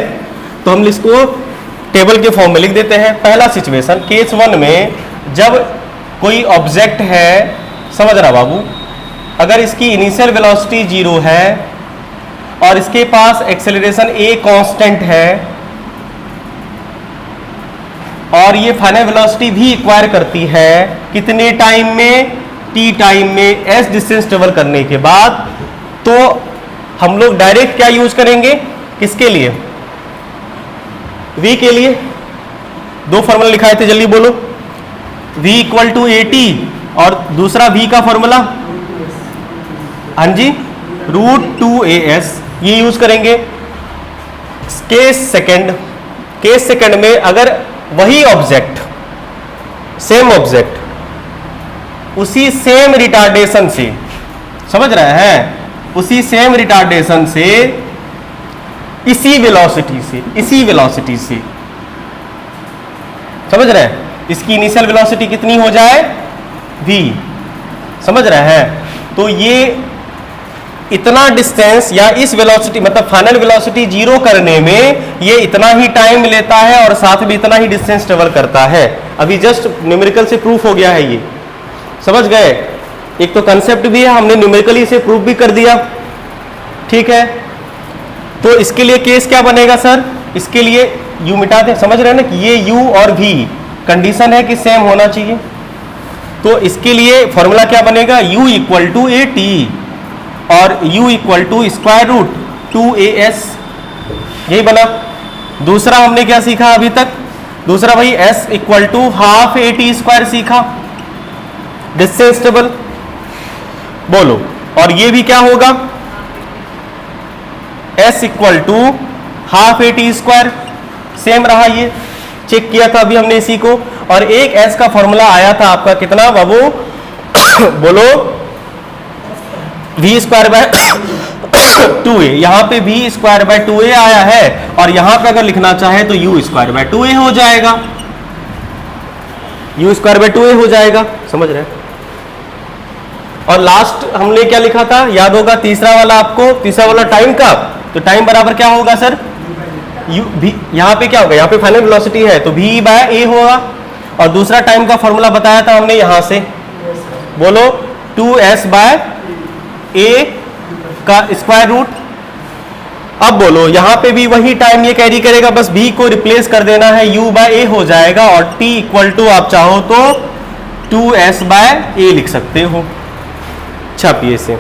तो हम इसको टेबल के फॉर्म में लिख देते हैं। पहला सिचुएशन केस 1 में, जब कोई ऑब्जेक्ट है, समझ रहा बाबू, अगर इसकी इनिशियल वेलोसिटी 0 है और इसके पास एक्सेलरेशन a कांस्टेंट है और ये फाइनल वेलोसिटी भी एक्वायर करती है, कितने टाइम में, t टाइम में, s डिस्टेंस ट्रेवल करने के बाद, तो हम लोग डायरेक्ट क्या यूज करेंगे, किसके लिए, v के लिए। दो फॉर्मूला लिखाए थे, जल्दी बोलो, v इक्वल टू at और दूसरा v का फॉर्मूला, हाँ जी, √2as, ये यूज करेंगे। केस सेकंड में अगर वही ऑब्जेक्ट, सेम ऑब्जेक्ट उसी सेम रिटार्डेशन से, समझ रहे हैं, उसी सेम रिटार्डेशन से, इसी वेलोसिटी से, समझ रहे हैं, इसकी इनिशियल वेलोसिटी कितनी हो जाए, v, समझ रहे हैं, तो ये इतना डिस्टेंस या इस वेलोसिटी, मतलब फाइनल वेलोसिटी 0 करने में ये इतना ही टाइम लेता है और साथ में इतना ही डिस्टेंस ट्रेवल करता है। अभी जस्ट न्यूमेरिकल से प्रूफ हो गया है, ये समझ गए। एक तो कंसेप्ट भी है, हमने न्यूमेरिकली से प्रूफ भी कर दिया, ठीक है। तो इसके लिए केस क्या बनेगा सर, इसके लिए u मिटा दें, समझ रहे हैं ना कि ये u और v कंडीशन है कि सेम होना चाहिए, तो इसके लिए फॉर्मूला क्या बनेगा, u इक्वल टू at और u equal to square root 2as, यही बना। दूसरा हमने क्या सीखा अभी तक, दूसरा भाई s equal to half at square सीखा, डिस्टेंस टेबल, बोलो। और ये भी क्या होगा, s equal to half at square, same रहा, ये चेक किया था अभी हमने इसी को। और एक s का फॉर्मूला आया था आपका कितना बाबू बोलो, v स्क्वायर बाय 2a, यहाँ पे v स्क्वायर बाय 2a आया है, और यहाँ पे अगर लिखना चाहे तो u स्क्वायर बाय 2a हो जाएगा, u स्क्वायर बाय 2a हो जाएगा, समझ रहे हैं। और लास्ट हमने क्या लिखा था, याद होगा, तीसरा वाला आपको, तीसरा वाला टाइम का, तो टाइम बराबर क्या होगा सर, u v, यहाँ पे क्या होगा, यहाँ पे फाइनल वेलोसिटी है तो v बाय a होगा, और दूसरा टाइम का फॉर्मूला बताया था हमने यहाँ से, बोलो 2s बाय a का स्क्वायर रूट। अब बोलो यहाँ पे भी वही टाइम ये कैरी करेगा, बस v को रिप्लेस कर देना है, u बाय a हो जाएगा, और t इक्वल टू आप चाहो तो 2s बाय a लिख सकते हो, छापिए से।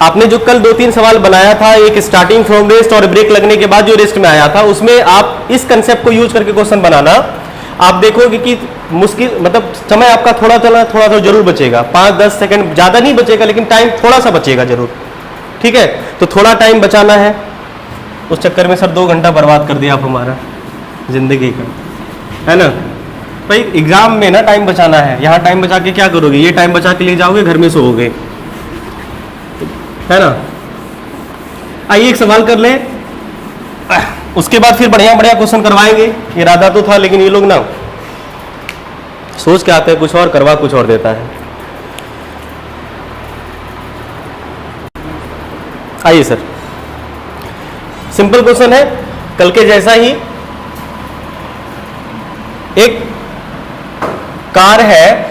आपने जो कल 2-3 सवाल बनाया था, एक स्टार्टिंग फ्रॉम रेस्ट और ब्रेक लगने के बाद जो रेस्ट में आया था, उसमें आप इस कंसेप्ट को यूज करके क्वेश्चन बनाना, आप देखोगे कि मुश्किल, मतलब समय आपका थोड़ा तो जरूर बचेगा, 5-10 सेकंड ज्यादा नहीं बचेगा, लेकिन टाइम थोड़ा सा बचेगा जरूर, ठीक है। तो थोड़ा टाइम बचाना है, उस चक्कर में सर 2 घंटा बर्बाद कर दिया आप हमारा जिंदगी का, है ना। भाई एग्जाम में ना टाइम बचाना है, यहाँ टाइम बचा के क्या करोगे, ये टाइम बचा के ले जाओगे घर में सोओगे, है ना। आइए एक सवाल कर ले, उसके बाद फिर बढ़िया बढ़िया क्वेश्चन करवाएंगे। इरादा तो था लेकिन ये लोग ना सोच के आते हैं कुछ और, करवा कुछ और देता है। आइए सर, सिंपल क्वेश्चन है, कल के जैसा ही। एक कार है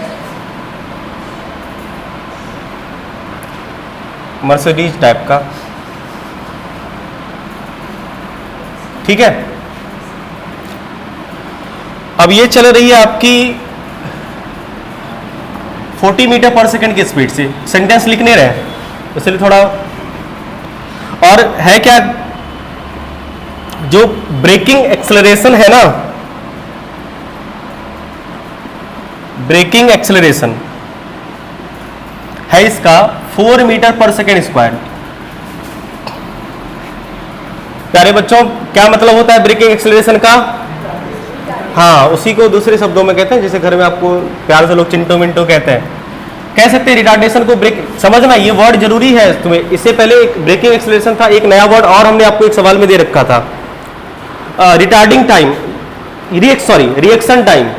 मर्सिडीज टाइप का, ठीक है। अब ये चल रही है आपकी 40 मीटर पर सेकंड की स्पीड से। सेंटेंस लिख नहीं रहे इसलिए थोड़ा, और है क्या, जो ब्रेकिंग एक्सेलरेशन है ना, ब्रेकिंग एक्सेलरेशन है इसका 4 मीटर पर सेकेंड स्क्वायर। प्यारे बच्चों, क्या मतलब होता है ब्रेकिंग एक्सेलरेशन का? हाँ, उसी को दूसरे शब्दों में कहते हैं, जैसे घर में आपको प्यार से लोग चिंटो मिंटो कहते हैं, कह सकते हैं रिटार्डेशन को ब्रेक। समझना, ये वर्ड जरूरी है तुम्हें। इससे पहले एक ब्रेकिंग एक्सेलरेशन था, एक नया वर्ड और हमने आपको एक सवाल में दे रखा था, रिटार्डिंग टाइम, रिएक्शन टाइम।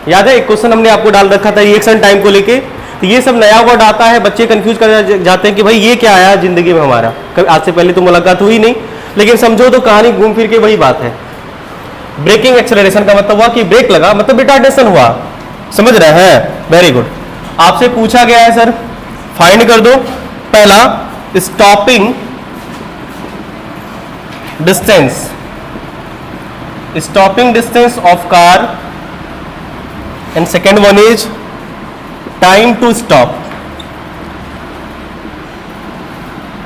याद है, एक क्वेश्चन हमने आपको डाल रखा था रिएक्शन टाइम को लेके। तो ये सब नया वर्ड आता है, बच्चे कंफ्यूज कर जाते हैं कि भाई ये क्या आया जिंदगी में हमारा, आज से पहले तो मुलाकात हुई नहीं, लेकिन समझो तो कहानी घूम फिर के वही बात है। ब्रेकिंग एक्सेलरेशन का मतलब हुआ कि ब्रेक लगा, मतलब रिटार्डेशन हुआ। समझ रहे हैं? Very good. आपसे पूछा गया है सर, फाइंड कर दो। पहला stopping distance, stopping distance of car, and second one is time to stop.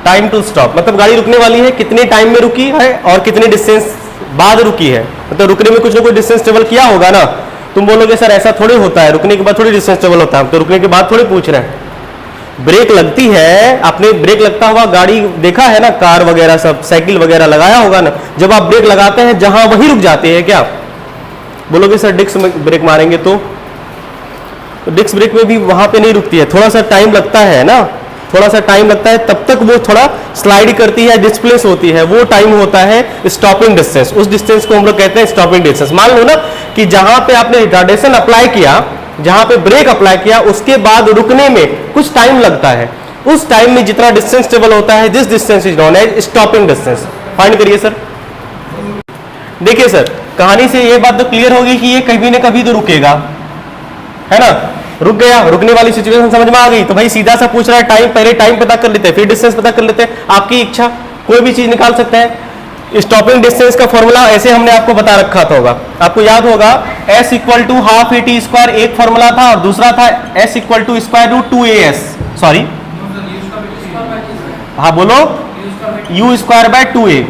Time to stop मतलब गाड़ी रुकने वाली है, कितने टाइम में रुकी है और कितने डिस्टेंस बाद रुकी है। मतलब रुकने में कुछ ना कुछ डिस्टेंस ट्रेवल किया होगा ना। तुम बोलोगे सर ऐसा थोड़ी होता है, रुकने के बाद थोड़ी डिस्टेंस ट्रेवल होता है, तो रुकने के बाद थोड़ी पूछ रहे हैं। ब्रेक लगती है, आपने ब्रेक लगता हुआ गाड़ी देखा है ना, कार वगैरह सब, साइकिल वगैरह लगाया होगा ना, जब आप ब्रेक लगाते हैं जहां वही रुक जाते हैं क्या? बोलोगे सर डिस्क ब्रेक मारेंगे तो डिस्क ब्रेक में भी वहां पे नहीं रुकती है, थोड़ा सा टाइम लगता है ना, थोड़ा सा टाइम लगता है, तब तक वो थोड़ा स्लाइड करती है, डिस्प्लेस होती है, वो टाइम होता है स्टॉपिंग डिस्टेंस। उस डिस्टेंस को हम लोग कहते हैं स्टॉपिंग डिस्टेंस। मान लो ना कि जहां पे आपने रिटार्डेशन अप्लाई किया, जहां पे ब्रेक अप्लाई किया, उसके बाद रुकने में कुछ टाइम लगता है, उस टाइम में जितना डिस्टेंस ट्रेवल होता है, this distance is known as stopping distance. Find करिए सर। देखिए सर, कहानी से ये बात तो क्लियर होगी कि ये कभी ना कभी तो रुकेगा, है ना। रुक गया, रुकने वाली सिचुएशन समझ में आ गई, तो भाई सीधा सा पूछ रहा है टाइम, पहले टाइम पता कर लेते हैं, फिर डिस्टेंस पता कर लेते हैं। आपकी इच्छा, कोई भी चीज निकाल सकते हैं। स्टॉपिंग डिस्टेंस का फॉर्मूला ऐसे हमने आपको बता रखा था, होगा आपको याद होगा, s = half a t square एक फॉर्मूला था, और दूसरा था s = square root 2as, sorry हाँ बोलो, u²/2a।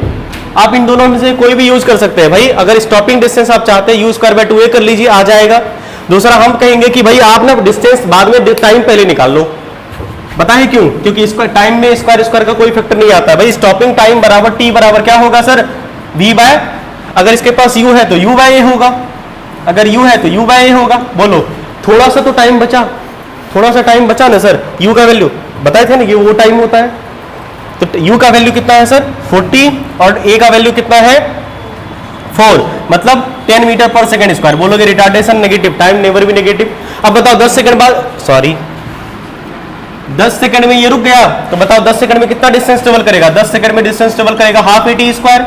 आप इन दोनों में से कोई भी यूज कर सकते हैं भाई। अगर स्टॉपिंग डिस्टेंस आप चाहते हैं u²/2a कर लीजिए, आ जाएगा। दूसरा हम कहेंगे कि भाई आप ना डिस्टेंस बाद में, टाइम पहले निकाल लो। बताइए क्यों? क्योंकि इसका टाइम में स्क्वायर का कोई फैक्टर नहीं आता है भाई। स्टॉपिंग टाइम बराबर t बराबर क्या होगा सर? v/, अगर इसके पास u है तो u/a होगा, अगर u है तो u/a होगा। बोलो, थोड़ा सा तो टाइम बचा, थोड़ा सा टाइम बचा ना सर। u का वैल्यू बताए थे ना कि वो टाइम होता है, तो u का वैल्यू कितना है सर? 40, और a का वैल्यू कितना है? 4, मतलब 10 मीटर पर सेकंड स्क्वायर। बोलोगे रिटार्डेशन नेगेटिव, टाइम नेवर भी नेगेटिव। अब बताओ 10 सेकंड बाद, सॉरी 10 सेकंड में ये रुक गया, तो बताओ 10 सेकंड में कितना डिस्टेंस ट्रेवल करेगा? 10 सेकंड में डिस्टेंस ट्रेवल करेगा half a t square.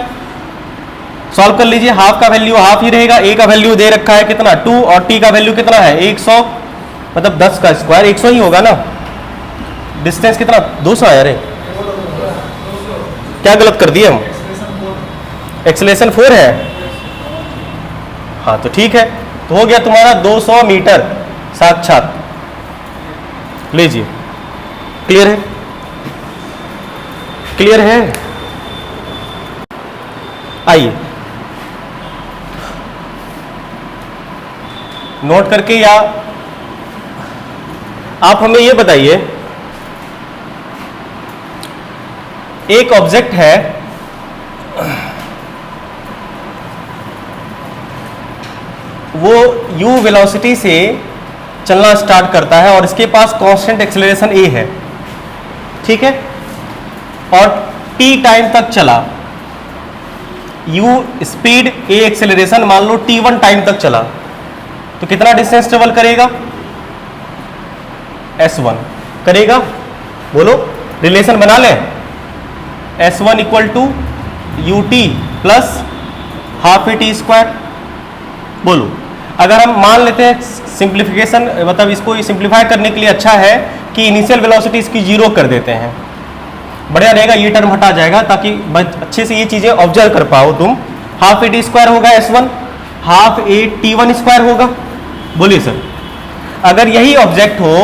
Solve कर लीजिए, हाफ का वैल्यू हाफ ही रहेगा, ए का वैल्यू दे रखा है कितना? 2, और टी का वैल्यू कितना है? 100, मतलब 10 का स्क्वायर 100 ही होगा ना। डिस्टेंस कितना? 200 आया रे, क्या गलत कर दिए हम? एक्सेलरेशन 4 है, हाँ तो ठीक है, तो हो गया तुम्हारा 200 मीटर साक्षात। लीजिए, क्लियर है? क्लियर है? आइए नोट करके, या आप हमें ये बताइए, एक ऑब्जेक्ट है, वो u वेलोसिटी से चलना स्टार्ट करता है और इसके पास कांस्टेंट एक्सेलरेशन a है, ठीक है, और t टाइम तक चला, u स्पीड a एक्सेलरेशन मान लो t1 टाइम तक चला, तो कितना डिस्टेंस ट्रेवल करेगा? s1 करेगा। बोलो, रिलेशन बना लें, s1 equal to ut plus half a t square. बोलो, अगर हम मान लेते हैं सिंप्लीफिकेशन, मतलब इसको सिंप्लीफाई करने के लिए अच्छा है कि इनिशियल वेलोसिटी इसकी जीरो कर देते हैं, बढ़िया रहेगा, ये टर्म हटा जाएगा ताकि अच्छे से ये चीजें ऑब्जर्व कर पाओ तुम। हाफ ए टी स्क्वायर होगा s1, हाफ ए t1 स्क्वायर होगा। बोलिए सर, अगर यही ऑब्जेक्ट हो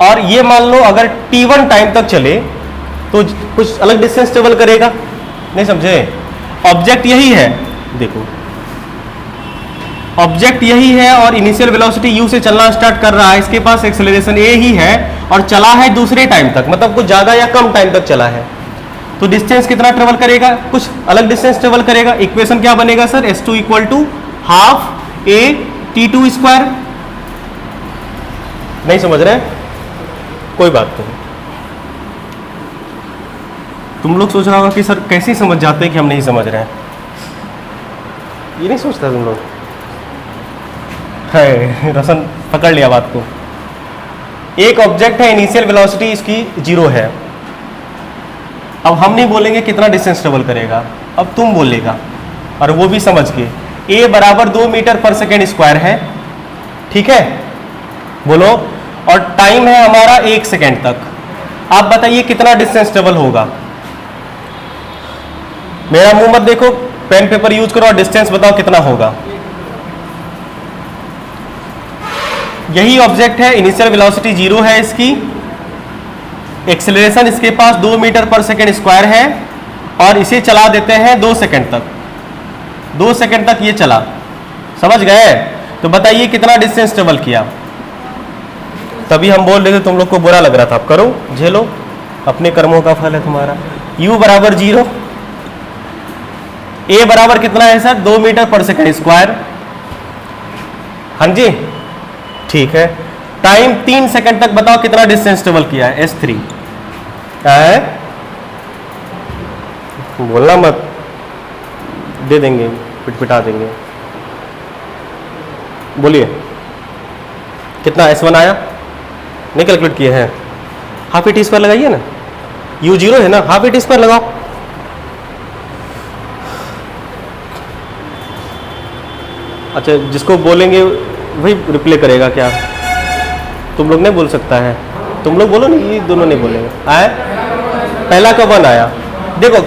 और ये मान लो अगर t1 टाइम तक चले तो कुछ अलग डिस्टेंस ट्रेवल करेगा, नहीं समझे? ऑब्जेक्ट यही है, देखो ऑब्जेक्ट यही है और इनिशियल वेलोसिटी u से चलना स्टार्ट कर रहा है, इसके पास एक्सेलरेशन a ही है और चला है दूसरे टाइम तक, मतलब कुछ ज्यादा या कम टाइम तक चला है, तो डिस्टेंस कितना ट्रेवल करेगा? कुछ अलग डिस्टेंस ट्रेवल करेगा। इक्वेशन क्या बनेगा sir? s2 equal to half a t2 square. नहीं समझ रहे? कोई बात नहीं, तुम लोग सोच रहा होगा कि सर कैसे समझ जाते हैं कि हम नहीं समझ रहे हैं, ये नहीं सोचता तुम लोग है। रोशन पकड़ लिया बात को। एक ऑब्जेक्ट है, इनिशियल वेलोसिटी इसकी जीरो है, अब हम नहीं बोलेंगे कितना डिस्टेंस ट्रेवल करेगा, अब तुम बोलेगा, और वो भी समझ के। a बराबर 2 मीटर पर सेकेंड स्क्वायर है, ठीक है, बोलो, और टाइम है हमारा 1 सेकेंड तक। आप बताइए कितना डिस्टेंस ट्रेवल होगा? मेरा मुंह मत देखो, पेन पेपर यूज करो और डिस्टेंस बताओ कितना होगा। यही ऑब्जेक्ट है, इनिशियल वेलोसिटी जीरो है इसकी, एक्सेलरेशन इसके पास 2 मीटर पर सेकेंड स्क्वायर है और इसे चला देते हैं 2 सेकेंड तक, 2 सेकेंड तक ये चला, समझ गए? तो बताइए कितना डिस्टेंस ट्रेवल किया? तभी हम बोल रहे थे, तुम लोग को बुरा लग रहा था, अब करो, झेलो, अपने कर्मों का फल है तुम्हारा। u बराबर 0, a बराबर कितना है sir? 2 metre per second square, हाँ जी, ठीक है। टाइम 3 सेकंड तक बताओ कितना डिस्टेंस ट्रेवल किया है? s3 है, बोलना मत, दे देंगे, पिटपिटा देंगे। बोलिए कितना s1 आया? नहीं कैलकुलेट किए हैं? हाफ ए टी स्क्वायर लगाइए ना, u 0 है ना, हाफ ए टी स्क्वायर लगाओ। अच्छा, जिसको बोलेंगे वही रिप्ले करेगा क्या? तुम लोग नहीं बोल सकता है, तुम लोग बोलो नहीं, ये दोनों नहीं बोलेंगे। आए, पहला का 1 आया, देखो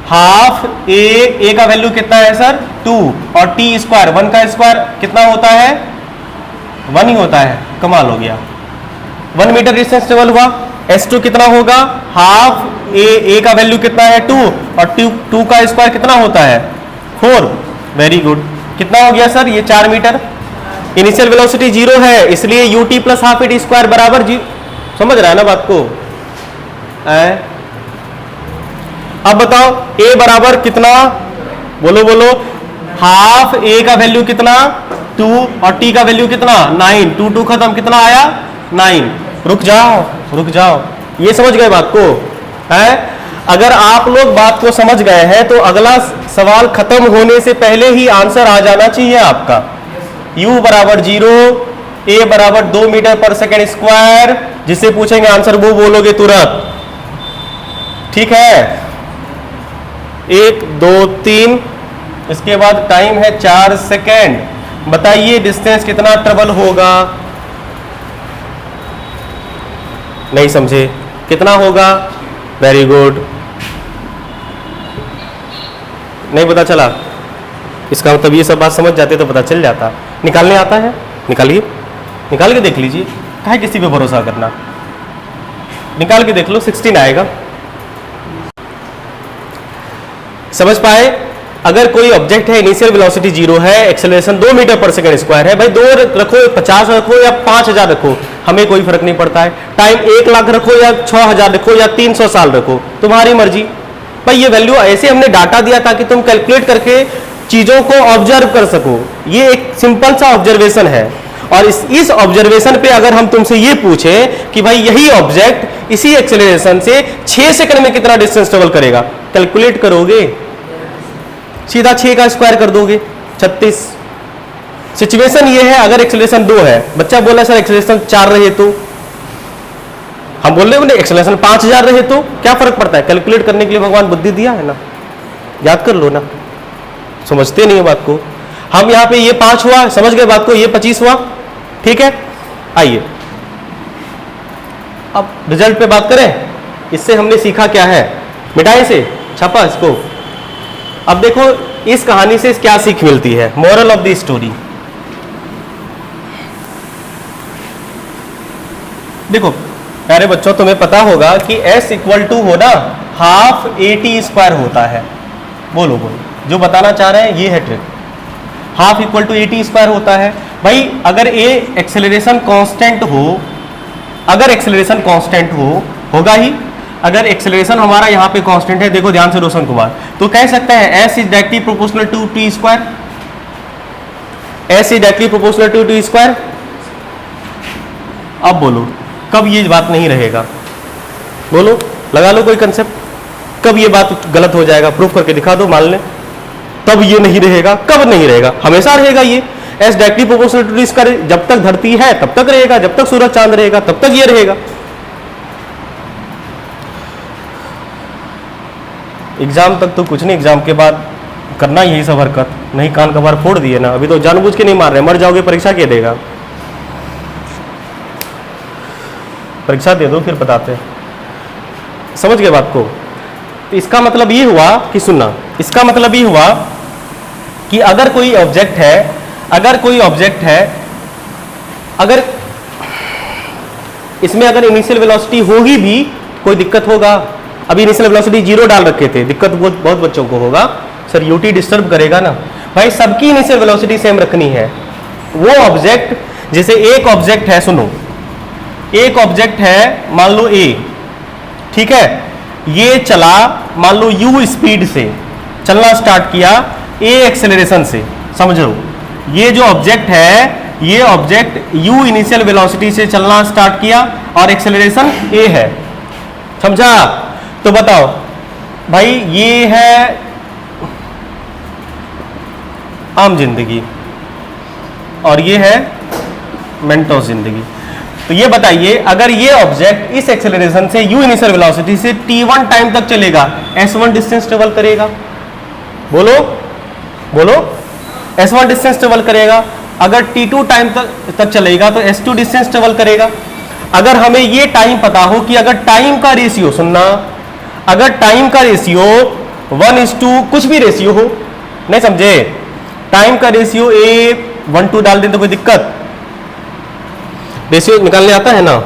हाफ ए का वैल्यू कितना है सर? 2, और टी स्क्वायर 1 का स्क्वायर कितना होता है? 1 ही होता है, कमाल हो गया। 1 मीटर डिस्टेंस ट्रेवल हुआ। s2 कितना होगा? हाफ ए का वैल्यू कितना है? 2, और 2 का स्क्वायर कितना होता है? 4। वेरी गुड, कितना हो गया सर? ये 4 मीटर। इनिशियल वेलोसिटी 0 है, इसलिए ut plus half a t square बराबर 0। समझ रहा है ना बात को? अब बताओ a बराबर कितना? बोलो बोलो, हाफ a का वैल्यू कितना? 2, और t का वैल्यू कितना? 9। 2 2 खत्म, कितना आया? 9। रुक जाओ, ये समझ गए बात को? है, अगर आप लोग बात को समझ गए हैं तो अगला सवाल खत्म होने से पहले ही आंसर आ जाना चाहिए आपका। u बराबर 0, a बराबर 2 मीटर पर सेकेंड स्क्वायर, जिससे पूछेंगे आंसर वो बोलोगे तुरंत, ठीक है? 1 2 3, इसके बाद टाइम है 4 सेकेंड। बताइए डिस्टेंस कितना ट्रेवल होगा? नहीं समझे? कितना होगा? वेरी गुड, नहीं पता चला? इसका मतलब ये सब बात समझ जाते तो पता चल जाता। निकालने आता है? निकालिए, निकाल के देख लीजिए, काहे किसी पे भरोसा करना, निकाल के देख लो, 16 आएगा। समझ पाए? अगर कोई ऑब्जेक्ट है, इनिशियल वेलोसिटी 0 है, acceleration 2 metre per second square है, भाई 2 रखो, 50 रखो या 5000 रखो, हमें कोई फर्क नहीं पड़ता है। टाइम 1 लाख रखो या 6000 रखो या 300 साल रखो, तुम्हारी मर्जी। भाई ये वैल्यू ऐसे हमने डाटा दिया ताकि तुम कैलकुलेट करके चीजों को ऑब्जर्व कर सको। ये एक सिंपल सा ऑब्जर्वेशन है। और इस ऑब्जर्वेशन पे अगर हम तुमसे ये पूछें कि भाई यही ऑब्जेक्ट इसी एक्सेलरेशन से 6 सेकंड में कितना डिस्टेंस ट्रेवल करेगा, कैलकुलेट करोगे? सीधा 6 का स्क्वायर कर दोगे, 36। सिचुएशन ये है, अगर एक्सेलरेशन 2 है, बच्चा बोला सर एक्सेलरेशन 4 रहे तो, हम बोल रहे हैं एक्सेलरेशन 5000 रहे तो क्या फर्क पड़ता है? कैलकुलेट करने के लिए भगवान बुद्धि दिया है ना, याद कर लो ना। समझते नहीं है बात को। हम यहां पे ये 5 हुआ, समझ गए बात को, ये 25 हुआ, ठीक है। आइए अब रिजल्ट पे बात करें। इससे हमने सीखा क्या है, मिटाए से छापा इसको। अब देखो इस कहानी से क्या सीख मिलती है, मोरल ऑफ द स्टोरी। देखो प्यारे बच्चों, तुम्हें पता होगा कि S इक्वल टू हो ना हाफ AT स्क्वायर होता है। बोलो बोलो, जो बताना चाह रहे हैं ये है trick. Half equal to AT square होता है। भाई अगर A एक्सेलरेशन कांस्टेंट हो, अगर एक्सेलरेशन कांस्टेंट होगा ही, अगर एक्सेलरेशन हमारा यहाँ पे कांस्टेंट है, देखो ध्यान से रोशन कुमार, तो कह सकते हैं S is directly proportional to T square. S is directly proportional to T square. अब बोलो कब ये बात नहीं रहेगा? बोलो, लगा लो कोई कंसेप्ट, कब ये बात गलत हो जाएगा? प्रूफ करके दिखा दो, मान लें तब ये नहीं रहेगा। कब नहीं रहेगा? हमेशा रहेगा ये। S directly proportional to T square, जब तक धरती है तब तक रहेगा, जब तक सूरज चांद रहेगा तब तक ये रहेगा। एग्जाम तक तो कुछ नहीं, एग्जाम के बाद करना यही सब हरकत, नहीं कान का बार फोड़ दिए ना। अभी तो जानबूझ के नहीं मार रहे, मर जाओगे, परीक्षा के देगा? परीक्षा दे दो फिर बताते हैं। समझ गए बात को? तो इसका मतलब ये हुआ कि सुनना, इसका मतलब ये हुआ कि अगर कोई ऑब्जेक्ट है, अगर कोई ऑब्जेक्ट है, अगर इसमें अगर इनिशियल वेलोसिटी होगी भी कोई दिक्कत होगा? अभी इनिशियल वेलोसिटी 0 डाल रखे थे, दिक्कत बहुत बच्चों को होगा, सर यूटी डिस्टर्ब करेगा ना। भाई सबकी इनिशियल वेलोसिटी सेम रखनी है। वो ऑब्जेक्ट, जैसे एक ऑब्जेक्ट है, सुनो, एक ऑब्जेक्ट है मान लो A, ठीक है, ये चला मान लो U स्पीड से चलना स्टार्ट किया A एक्सेलरेशन से, समझो ये जो ऑब्जेक्ट है, ये ऑब्जेक्ट U इनिशियल वेलोसिटी से चलना स्टार्ट किया और एक्सेलरेशन A है, समझा? तो बताओ भाई, ये है आम जिंदगी और ये है मेंटोस जिंदगी। तो ये बताइए, अगर ये ऑब्जेक्ट इस एक्सेलरेशन से U इनिशियल वेलोसिटी से t1 टाइम तक चलेगा, s1 डिस्टेंस ट्रेवल करेगा? बोलो बोलो, s1 डिस्टेंस ट्रेवल करेगा। अगर t2 टाइम तक चलेगा तो s2 डिस्टेंस ट्रेवल करेगा। अगर हमें ये टाइम पता हो कि अगर टाइम का रेशियो, सुनना, अगर टाइम का रेशियो 1:2 कुछ भी रेशियो हो, नहीं समझे, टाइम का रेशियो A1:2 डाल दें तो कोई दिक्कत? रेशियो निकालने आता है ना?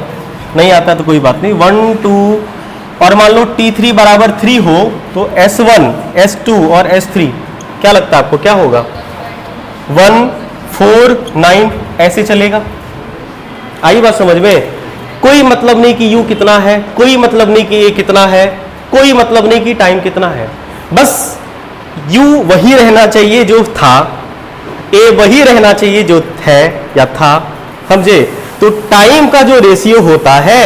नहीं आता तो कोई बात नहीं, 1:2 और मान लो t3 बराबर 3 हो तो s1 s2 और s3 क्या लगता है आपको क्या होगा? 1 4 9 ऐसे चलेगा। आई बात समझ में? कोई मतलब नहीं कि u कितना है, कोई मतलब नहीं कि a कितना है, कोई मतलब नहीं कि टाइम कितना है, बस u वही रहना चाहिए जो था, a वही रहना चाहिए जो है या था, समझे? तो टाइम का जो रेशियो होता है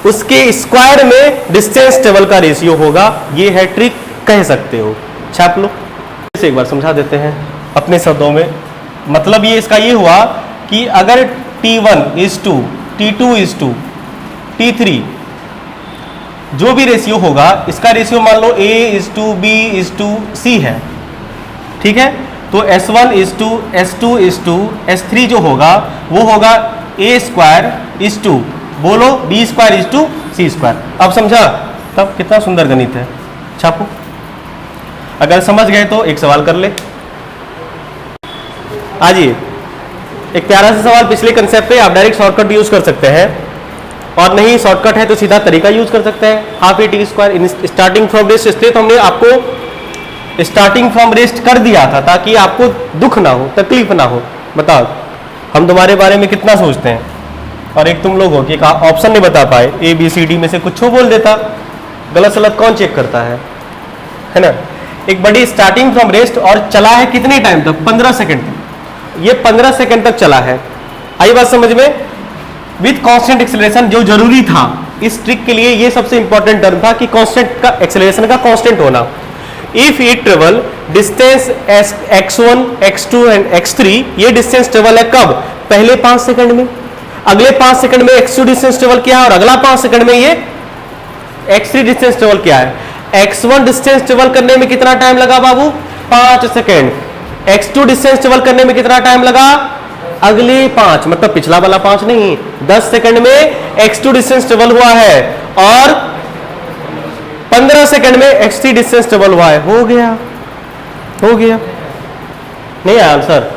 उसके स्क्वायर में डिस्टेंस ट्रेवल का रेशियो होगा। ये है ट्रिक, कह सकते हो, छाप लो। इसे एक बार समझा देते हैं अपने शब्दों में। मतलब ये इसका ये हुआ कि अगर t1:2 t2:2 t3 जो भी रेशियो होगा, इसका रेशियो मान लो A:B:C है, ठीक है, तो S1:2 S2:2 S3 जो होगा वो होगा A²:2, बोलो B²:C²। अब समझा? तब कितना सुंदर गणित है, छापो। अगर समझ गए तो एक सवाल कर ले। आजिए, एक प्यारा सा सवाल पिछले कंसेप्ट पे, आप डायरेक्ट शॉर्टकट यूज कर सकते हैं, और नहीं शॉर्टकट है तो सीधा तरीका यूज कर सकते हैं। Half AT² starting from rest, इसलिए तो हमने आपको स्टार्टिंग फ्रॉम रेस्ट कर दिया था ताकि आपको दुख ना हो, तकलीफ ना हो। बताओ हम तुम्हारे बारे में कितना सोचते हैं, और एक तुम लोग हो कि एक ऑप्शन नहीं बता पाए, ABCD में से कुछ बोल देता, गलत सलत कौन चेक करता है ना? एक बड़ी स्टार्टिंग फ्रॉम रेस्ट और चला है कितने टाइम तक, 15 सेकंड तक। ये 15 सेकंड तक चला है। आई बात समझ में? विथ कांस्टेंट एक्सेलरेशन, जो जरूरी था इस ट्रिक के लिए, ये सबसे इंपॉर्टेंट टर्म था कि कांस्टेंट का एक्सेलरेशन का कांस्टेंट होना। If it travel distance x1 x2 and x3, ये डिस्टेंस ट्रेवल है कब, पहले 5 सेकंड में, अगले 5 सेकंड में x2 डिस्टेंस ट्रेवल किया और अगला 5 सेकंड में ये x3 डिस्टेंस ट्रेवल किया है। x1 डिस्टेंस ट्रेवल करने में कितना टाइम लगा बाबू, 5 सेकंड। x2 डिस्टेंस ट्रेवल करने में कितना टाइम लगा, अगले 5, मतलब पिछला वाला 5 नहीं, 10 सेकंड में x2 डिस्टेंस ट्रेवल हुआ है और 15 सेकंड में x3 डिस्टेंस ट्रेवल हुआ है। हो गया, हो गया, नहीं आया आंसर?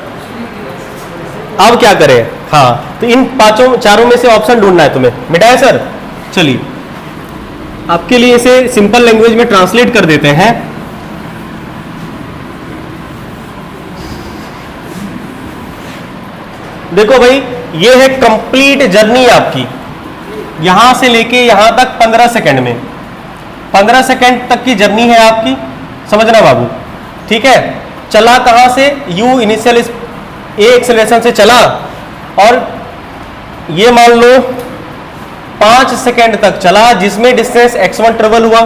अब क्या करें? हाँ, तो इन चारों में से ऑप्शन ढूंढना है तुम्हें। मिटाए सर? चलिए आपके लिए इसे सिंपल लैंग्वेज में ट्रांसलेट कर देते हैं। देखो भाई, ये है कंप्लीट जर्नी आपकी, यहां से लेके यहां तक 15 सेकंड में, 15 सेकंड तक की जर्नी है आपकी, समझना बाबू, ठीक है। चला कहां से, u इनिशियल ए एक्सेलरेशन से चला और ये मान लो 5 सेकंड तक चला, जिसमें डिस्टेंस x1 ट्रेवल हुआ।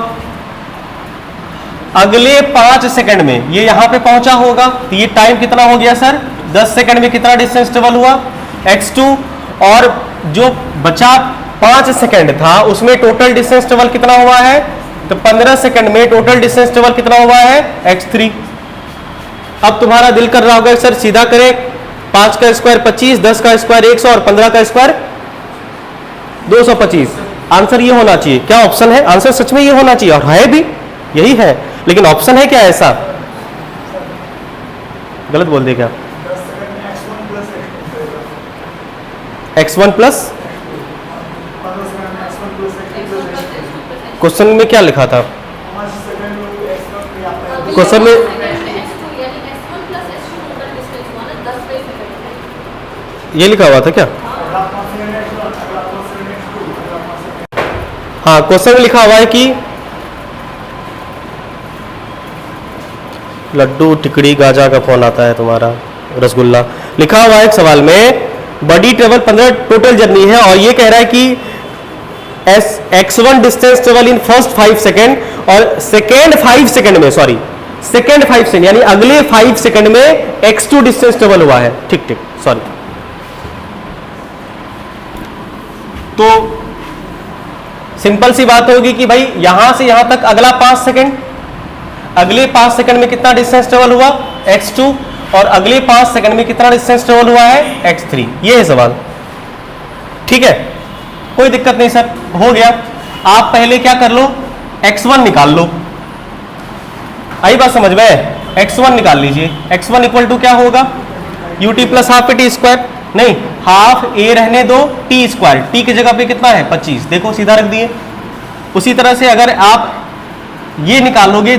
अगले 5 सेकंड में ये यहां पे पहुंचा होगा, तो ये टाइम कितना हो गया सर, 10 सेकंड में कितना डिस्टेंस ट्रेवल हुआ, x2, और जो बचा 5 सेकंड था उसमें टोटल डिस्टेंस ट्रेवल कितना हुआ है, तो 15 सेकंड में टोटल डिस्टेंस ट्रेवल कितना हुआ है, x3। अब तुम्हारा दिल कर रहा होगा सर सीधा करें, 5 का स्क्वायर 25, 10 का स्क्वायर 100 और 15 का स्क्वायर 225। आंसर ये होना चाहिए। क्या ऑप्शन है? आंसर सच में ये होना चाहिए, और है भी, यही है, लेकिन ऑप्शन है क्या ऐसा? गलत बोल दे क्या? x1 प्लस, क्वेश्चन में क्या लिखा था? क्वेश्चन में ये लिखा हुआ था क्या? हाँ, क्वेश्चन में लिखा हुआ है कि लड्डू टिकड़ी गाजा का फोन आता है तुम्हारा, रसगुल्ला। लिखा हुआ है एक सवाल में, बॉडी ट्रेवल 15 टोटल जर्नी है और ये कह रहा है कि x1 distance travel in first 5 second और सेकेंड 5 सेकेंड में, सॉरी सेकेंड 5 सेकेंड यानी अगले 5 सेकेंड में x2 डिस्टेंस ट्रेवल हुआ है। ठीक ठीक, सॉरी। तो सिंपल सी बात होगी कि भाई यहां से यहां तक अगला 5 सेकेंड, अगले 5 सेकेंड में कितना डिस्टेंस ट्रेवल हुआ, x2, और अगले 5 सेकेंड में कितना डिस्टेंस ट्रेवल हुआ है, x3। ये है सवाल, ठीक है, कोई दिक्कत नहीं सर, हो गया। आप पहले क्या कर लो, x1 निकाल लो। आई बात समझ में? x1 निकाल लीजिए। x1 इक्वल टू क्या होगा, ut plus half t square, नहीं हाफ a रहने दो टी स्क्वायर, टी की जगह पे कितना है 25, देखो सीधा रख दिए। उसी तरह से अगर आप ये निकालोगे,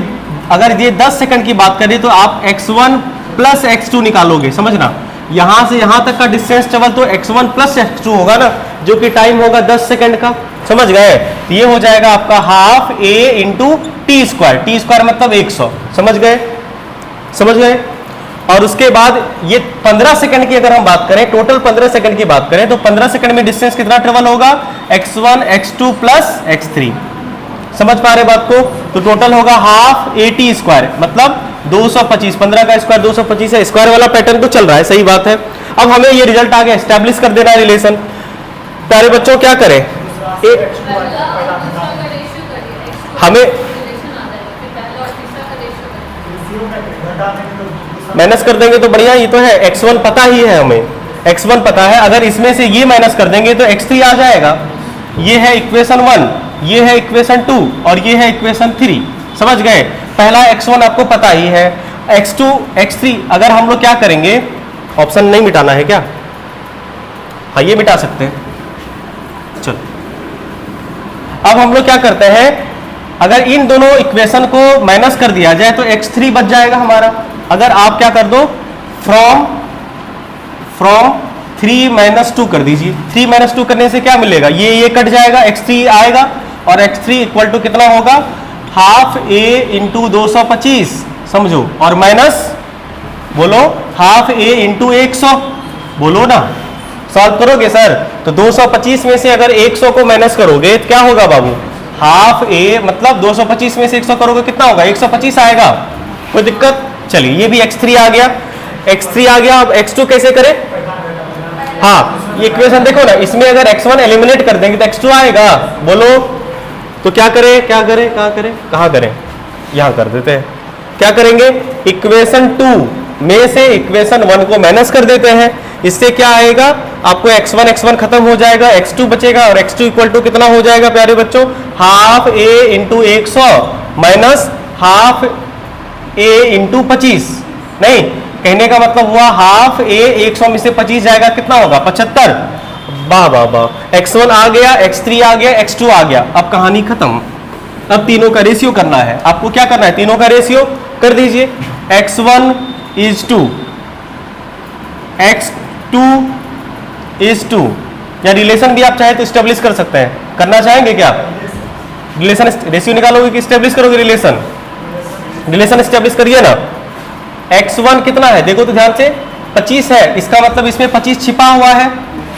अगर ये 10 सेकंड की बात करें तो आप x1 प्लस x2 निकालोगे, समझना यहां से यहां तक का डिस्टेंस ट्रेवल तो x1 प्लस x2 होगा ना, जो कि टाइम होगा 10 सेकंड का, समझ गए? तो ये हो जाएगा आपका half a into T square, T square मतलब 100, समझ गए? समझ गए? और उसके बाद ये 15 सेकंड की अगर हम बात करें, टोटल 15 सेकंड की बात करें तो 15 सेकंड में डिस्टेंस कितना ट्रेवल होगा, x1 x2 प्लस x3। समझ पा रहे बात को? तो टोटल होगा हाफ ए टी स्क्वायर मतलब 225, 15 का स्क्वायर 225 है, स्क्वायर वाला पैटर्न तो चल रहा है, सही बात है। अब हमें ये रिजल्ट आगे एस्टेब्लिश कर देना है रिलेशन। प्यारे बच्चों क्या करें, हमें माइनस कर देंगे तो बढ़िया, ये तो है x1 पता ही है हमें, x1 पता है, अगर इसमें से ये माइनस कर देंगे तो x3 आ जाएगा। ये है इक्वेशन 1, ये है इक्वेशन 2 और ये है इक्वेशन 3, समझ गए? पहला x1 आपको पता ही है, x2 x3 अगर हम लोग क्या करेंगे, ऑप्शन नहीं मिटाना है क्या? हाँ ये मिटा सकते हैं। चलो अब हम लोग क्या करते हैं, अगर इन दोनों इक्वेशन को माइनस कर दिया जाए तो x3 बच जाएगा हमारा। अगर आप क्या कर दो, फ्रॉम 3 माइनस 2 कर दीजिए। 3 माइनस 2 करने से क्या मिलेगा, ये कट जाएगा, x3 आएगा और x3 इक्वल टू कितना होगा, हाफ a इंटू 225 समझो, और माइनस बोलो हाफ ए इंटू 100, बोलो ना, सॉल्व करोगे सर? तो 225 में से अगर 100 को माइनस करोगे तो क्या होगा बाबू? हाफ ए, मतलब 225 में से 100 करोगे कितना होगा? 125 आएगा। कोई दिक्कत? चलिए, ये भी x3 आ गया, x3 आ गया। अब x2 कैसे करें? हाँ, ये इक्वेशन देखो ना, इसमें अगर x1 एलिमिनेट कर देंगे तो x2 आएगा, बोलो। तो क्या करें, क्या करें, कहाँ करें, कहाँ करें? यहां कर देते हैं। क्या करेंगे? इक्वेशन 2 में से इक्वेशन 1 को माइनस कर देते हैं। इससे क्या आएगा? आपको x1 खत्म हो जाएगा, x2 बचेगा, और x2 इक्वल टू कितना हो जाएगा प्यारे बच्चों? हाफ ए इंटू 100 माइनस हाफ ए इंटू 25। नहीं, कहने का मतलब हुआ हाफ ए 100 में से 25 जाएगा, कितना होगा? 75। वाह वाह वाह, x1 आ गया, x3 आ गया, x2 आ गया। अब कहानी खत्म। अब तीनों का रेशियो करना है। आपको क्या करना है? तीनों का रेशियो कर दीजिए। x1 is 2, x2 is 2, या रिलेशन भी आप चाहे तो स्टेब्लिश कर सकते हैं। करना चाहेंगे क्या? रिलेशन रेशियो निकालोगे कि स्टेब्लिश करोगे? रिलेशन, रिलेशन स्टेब्लिश करिए ना। x1 कितना है? देखो तो ध्यान से, 25 है। इसका मतलब इसमें 25 छिपा हुआ है।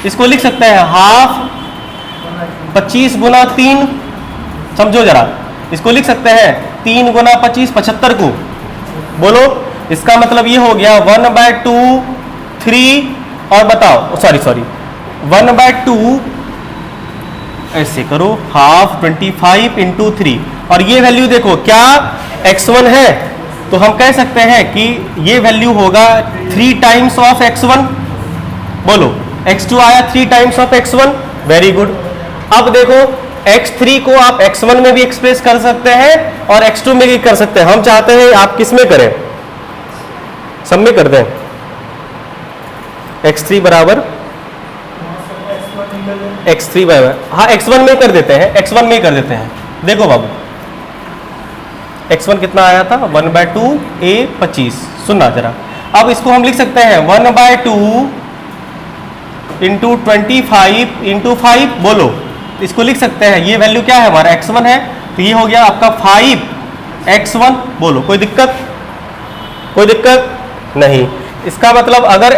इसको लिख सकते हैं हाफ 25 गुना 3, समझो जरा, इसको लिख सकते हैं 3 गुना 25, 75 को, बोलो। इसका मतलब ये हो गया 1/2 3, और बताओ, सॉरी 1/2, ऐसे करो, हाफ 25 इंटू 3, और ये वैल्यू देखो क्या x1 है, तो हम कह सकते हैं कि ये वैल्यू होगा 3 टाइम्स ऑफ x1, बोलो। x2 आया 3 times of x1, very good. अब देखो x3 को आप x1 में भी एक्सप्रेस कर सकते हैं और x2 में भी कर सकते हैं। हम चाहते हैं आप किस में करें? सब में कर दें। x3 बराबर x3 बराबर, हाँ x1 में कर देते हैं, x1 में कर देते हैं। देखो बाबू, x1 कितना आया था? 1/2 a 25। सुनना जरा, अब इसको हम लिख सकते हैं 1/2 इंटू 25 इंटू 5, बोलो। इसको लिख सकते हैं, ये वैल्यू क्या है हमारा? x1 है, तो ये हो गया आपका 5x1, बोलो। कोई दिक्कत? कोई दिक्कत नहीं। इसका मतलब अगर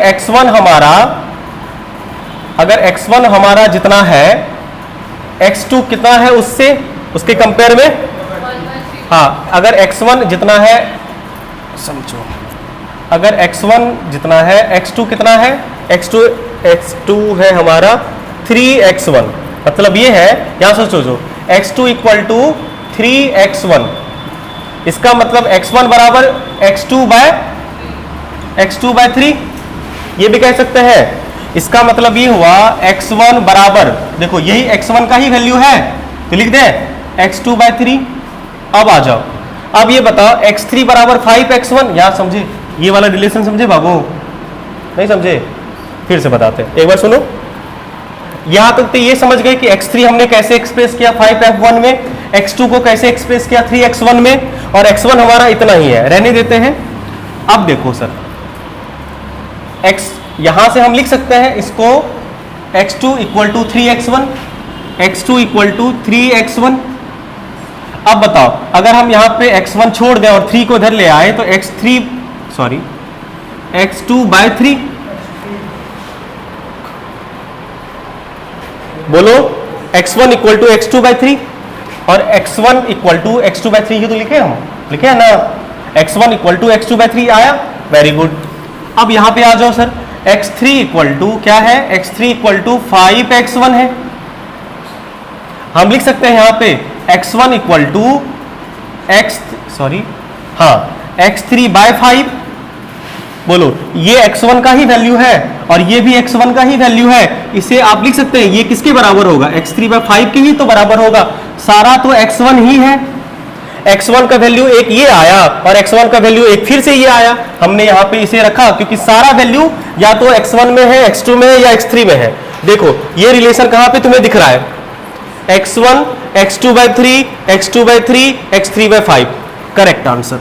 x1 हमारा जितना है, x2 कितना है उससे, उसके कंपेयर में? हाँ, अगर x1 जितना है, समझो, अगर x1 जितना है, x2 कितना है? x2 है हमारा 3x1, मतलब ये है, यहां से सोचो, x2 इक्वल टू 3x1। इसका मतलब x1 बराबर x2 बाय 3, ये भी कह सकते हैं। इसका मतलब ये हुआ x1 बराबर, देखो यही x1 का ही वैल्यू है, तो लिख दें x2 बाय 3। अब आ जाओ, अब ये बताओ x3 बराबर 5x1, यहां समझे? ये वाला रिलेशन समझे बाबू? नहीं समझे? फिर से बताते हैं, एक बार सुनो। यहां तक तो ये समझ गए कि x3 हमने कैसे एक्सप्रेस किया 5f1 में, x2 को कैसे एक्सप्रेस किया 3x1 में, और x1 हमारा इतना ही है, रहने देते हैं। अब देखो सर, x यहां से हम लिख सकते हैं इसको x2 equal to 3x1, x2 equal to 3x1। अब बताओ, अगर हम यहां पे x1 छोड़ दें और 3 को इधर ले आए तो x2 बाय 3, बोलो। x1 equal to x2 by 3 और x1 equal to x2 by 3 ही तो लिखे, हम लिखे है ना। x1 equal to x2 by 3 आया, वेरी गुड। अब यहां पे आ जाओ सर, x3 इक्वल टू क्या है? x3 इक्वल टू 5x1 है। हम लिख सकते हैं यहां पे x1 equal to x3 by 5, बोलो। ये x1 का ही वैल्यू है और ये भी x1 का ही वैल्यू है, इसे आप लिख सकते हैं ये किसके बराबर होगा? x3 बाय 5 के ही तो बराबर होगा। सारा तो x1 ही है, x1 का वैल्यू एक ये आया और x1 का वैल्यू एक फिर से ये आया। हमने यहाँ पे इसे रखा क्योंकि सारा वैल्यू या तो x1 में है, x2 में है या x3 में है। देखो ये रिलेशन कहाँ पे तुम्हें दिख रहा है? x1 x2 by 3, x2 by 3, x3 by 5, correct answer.